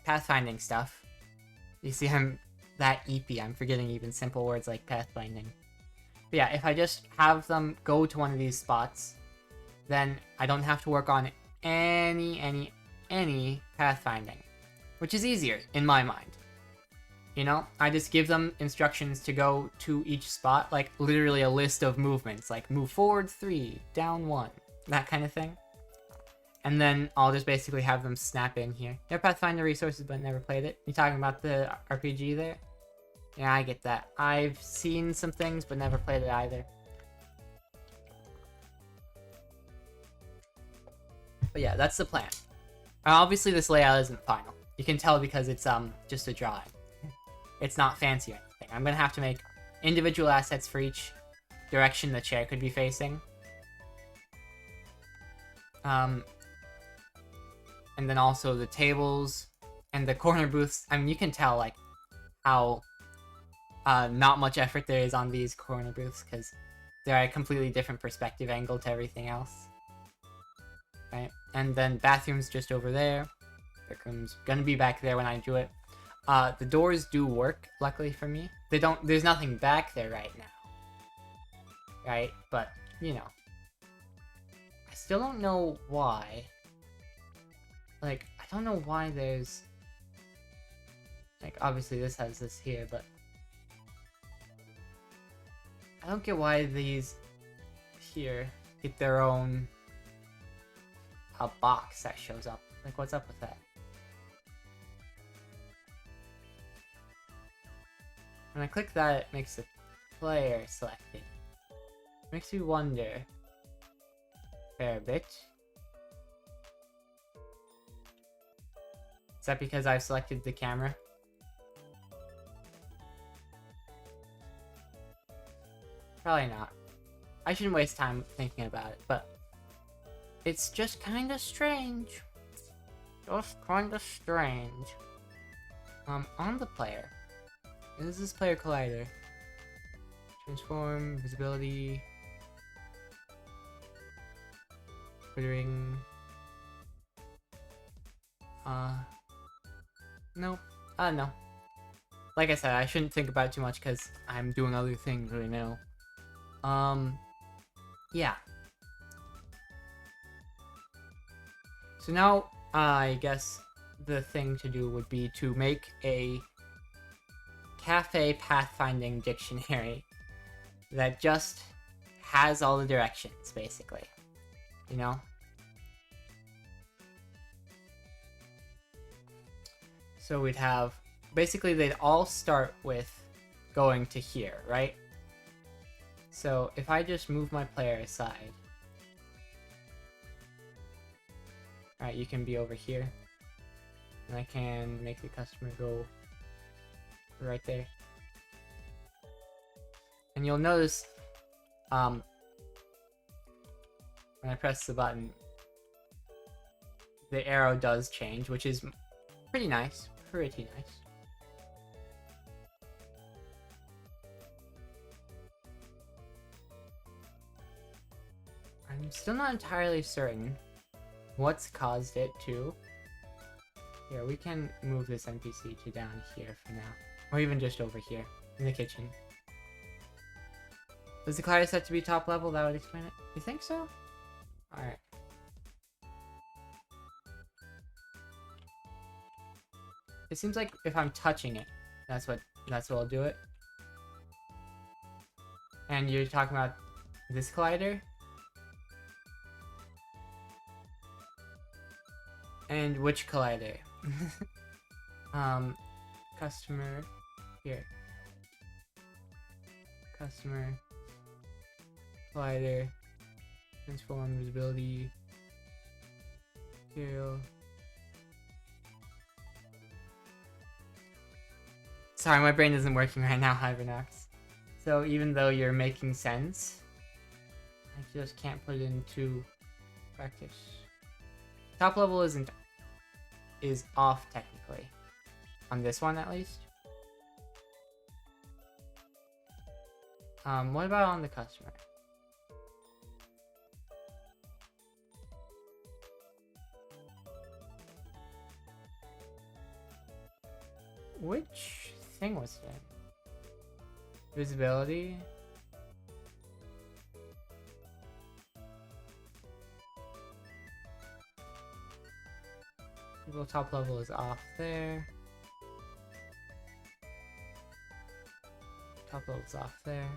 Pathfinding stuff. You see, I'm that eepy, I'm forgetting even simple words like pathfinding. But yeah, if I just have them go to one of these spots, then I don't have to work on any pathfinding, which is easier in my mind. You know, I just give them instructions to go to each spot, like literally a list of movements, like move forward 3, down 1, that kind of thing. And then I'll just basically have them snap in here. They're Pathfinder resources, but never played it. You talking about the RPG there? Yeah, I get that. I've seen some things, but never played it either. But yeah, that's the plan. Obviously, this layout isn't final. You can tell because it's just a drawing. It's not fancy or anything. I'm gonna have to make individual assets for each direction the chair could be facing. And then also the tables and the corner booths. I mean, you can tell like how not much effort there is on these corner booths because they're a completely different perspective angle to everything else. Right, and then bathrooms just over there. Backroom's gonna be back there when I do it. The doors do work, luckily for me. They don't. There's nothing back there right now. Right, but you know, I still don't know why. Like, I don't know why there's like obviously this has this here, but I don't get why these here get their own box that shows up. Like, what's up with that? When I click that, it makes the player selected. Makes me wonder a fair bit. Is that because I've selected the camera? Probably not. I shouldn't waste time thinking about it, but it's just kinda strange. Just kinda strange. On the player. Is this player collider? Transform, visibility, glittering. Nope. No. Like I said, I shouldn't think about it too much because I'm doing other things right now. Yeah. So now, I guess the thing to do would be to make a cafe pathfinding dictionary that just has all the directions, basically. You know? So we'd have, basically they'd all start with going to here, right? So if I just move my player aside, alright, you can be over here, and I can make the customer go right there. And you'll notice, when I press the button, the arrow does change, which is pretty nice. Pretty nice. I'm still not entirely certain what's caused it to. Here, we can move this NPC to down here for now. Or even just over here, in the kitchen. Was the collider set to be top level? That would explain it. You think so? Alright. It seems like if I'm touching it, that's what'll do it. And you're talking about this collider? And which collider? Customer here. Customer collider. Transform visibility. Material. Sorry, my brain isn't working right now, Hibernox. So even though you're making sense, I just can't put it into practice. Top level is off technically. On this one at least. What about on the customer? Which thing was it? Visibility? People top level is off there. Top level is off there.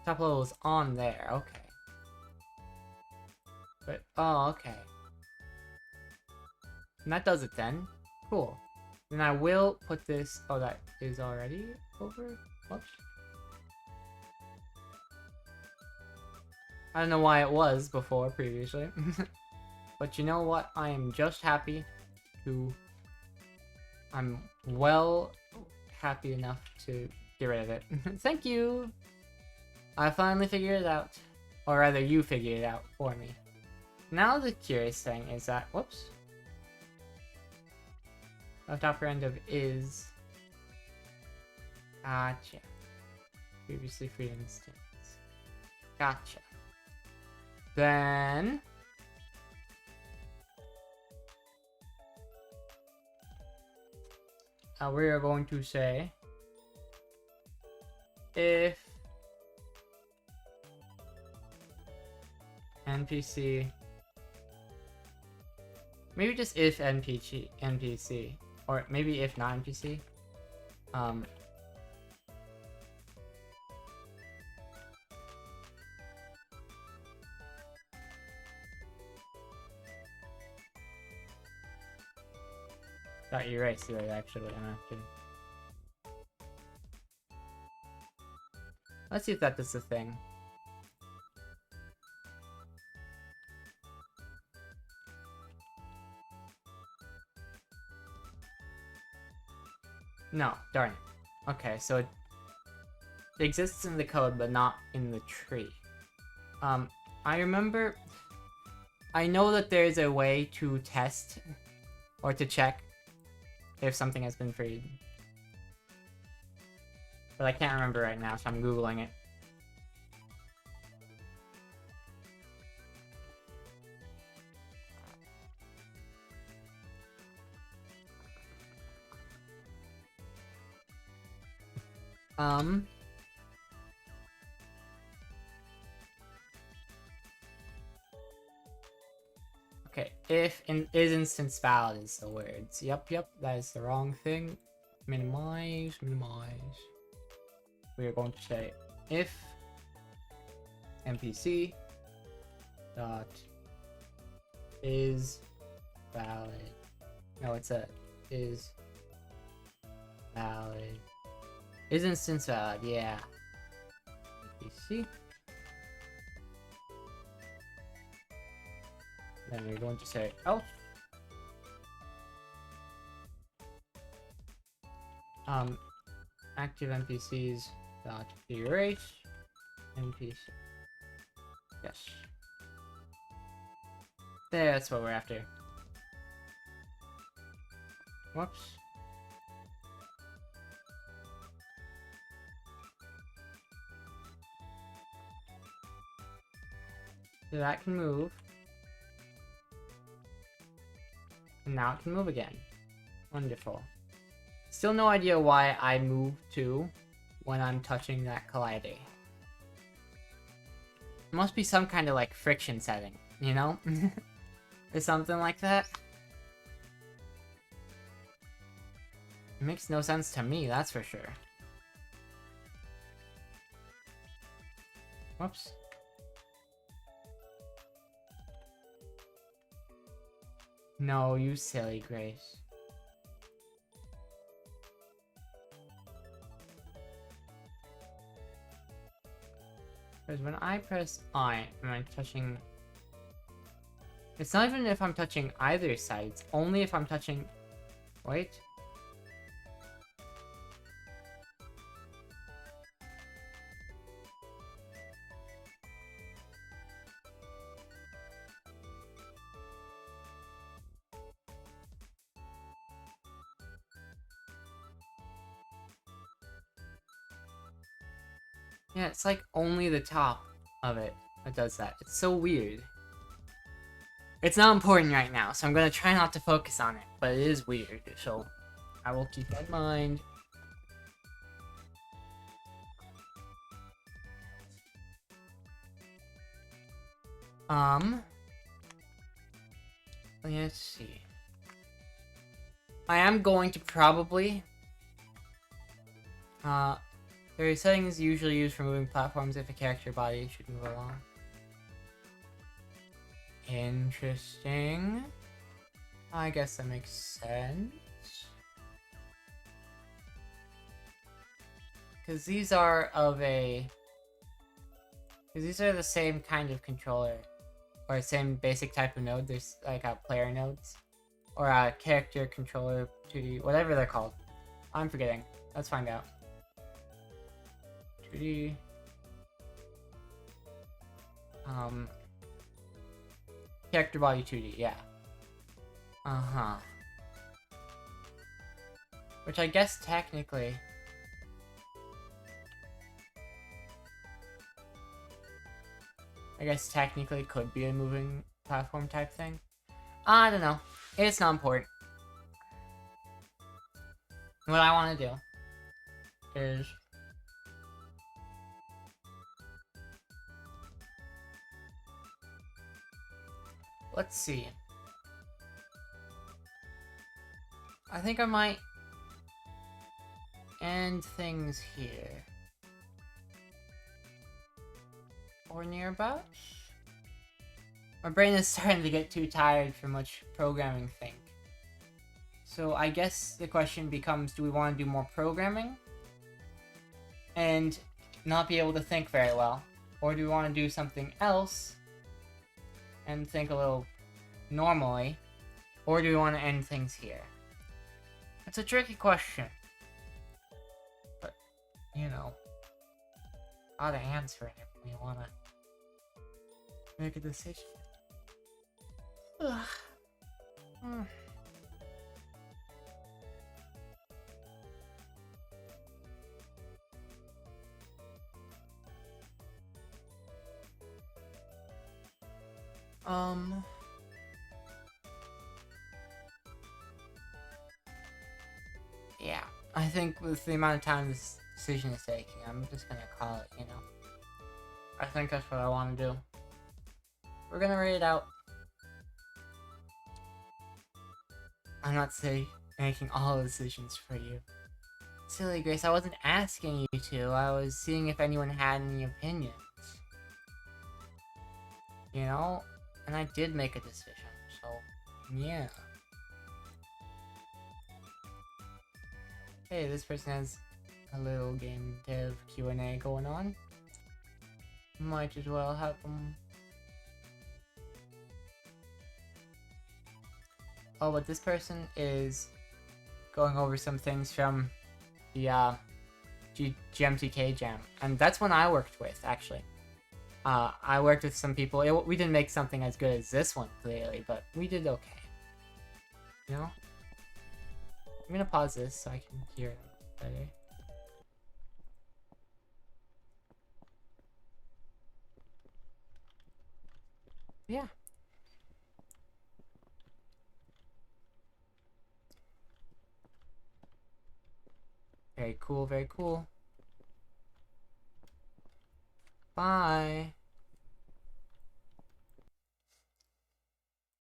Top level is on there, okay. But, oh, okay. And that does it then. Cool. Then I will put this... Oh, that is already over? Whoops. I don't know why it was before, previously. But you know what? I am just happy to... I'm well happy enough to get rid of it. Thank you! I finally figured it out. Or rather, you figured it out for me. Now the curious thing is that... Whoops. Left upper end of is... Gotcha. Previously freed instance. Gotcha. Then... we are going to say... If... NPC... Maybe just if NPC. Or maybe if not NPC. Got erased here, actually. I'm not kidding. Let's see if that does the thing. No, darn it. Okay, so it exists in the code, but not in the tree. I remember... I know that there's a way to test or to check if something has been freed. But I can't remember right now, so I'm Googling it. Okay, if is instance valid is the words. Yep, that is the wrong thing. Minimize. We are going to say if NPC dot is valid. No, it's a is valid. Is instance valid, yeah. NPC. Then we're going to say else. Active NPCs dot erase NPC. Yes. There, that's what we're after. Whoops. So that can move. And now it can move again. Wonderful. Still no idea why I move to when I'm touching that collider. It must be some kind of like friction setting, you know? Or something like that. It makes no sense to me, that's for sure. Whoops. No, you silly Grace. Because when I press I, am I touching... It's not even if I'm touching either side, it's only if I'm touching... Wait. Yeah, it's like only the top of it that does that. It's so weird. It's not important right now, so I'm gonna try not to focus on it, but it is weird, so I will keep that in mind. Let's see. I am going to probably... There are settings usually used for moving platforms if a character body should move along. Interesting. I guess that makes sense. Because these are of a... Because these are the same kind of controller. Or same basic type of node. There's like player nodes. Or a character controller 2D. Whatever they're called. I'm forgetting. Let's find out. 2D. Character body 2D, yeah. Uh-huh. Which I guess technically... could be a moving platform type thing. I don't know. It's not important. What I want to do is... Let's see. I think I might end things here. Or nearabouts? My brain is starting to get too tired for much programming think. So I guess the question becomes, do we want to do more programming? And not be able to think very well? Or do we want to do something else and think a little normally? Or do we want to end things here? It's a tricky question. But, you know, gotta answer it if we want to make a decision. Ugh. Yeah, I think with the amount of time this decision is taking, I'm just gonna call it, you know. I think that's what I want to do. We're gonna rate it out. I'm not making all the decisions for you. Silly Grace, I wasn't asking you to. I was seeing if anyone had any opinions. You know? And I did make a decision, so yeah. Hey, this person has a little game dev Q&A going on. Might as well have them. Oh, but this person is going over some things from the GMTK Jam, and that's when I worked with actually. I worked with some people. We didn't make something as good as this one clearly, but we did okay. You know. I'm gonna pause this so I can hear them better. Yeah. Very cool, very cool. Bye.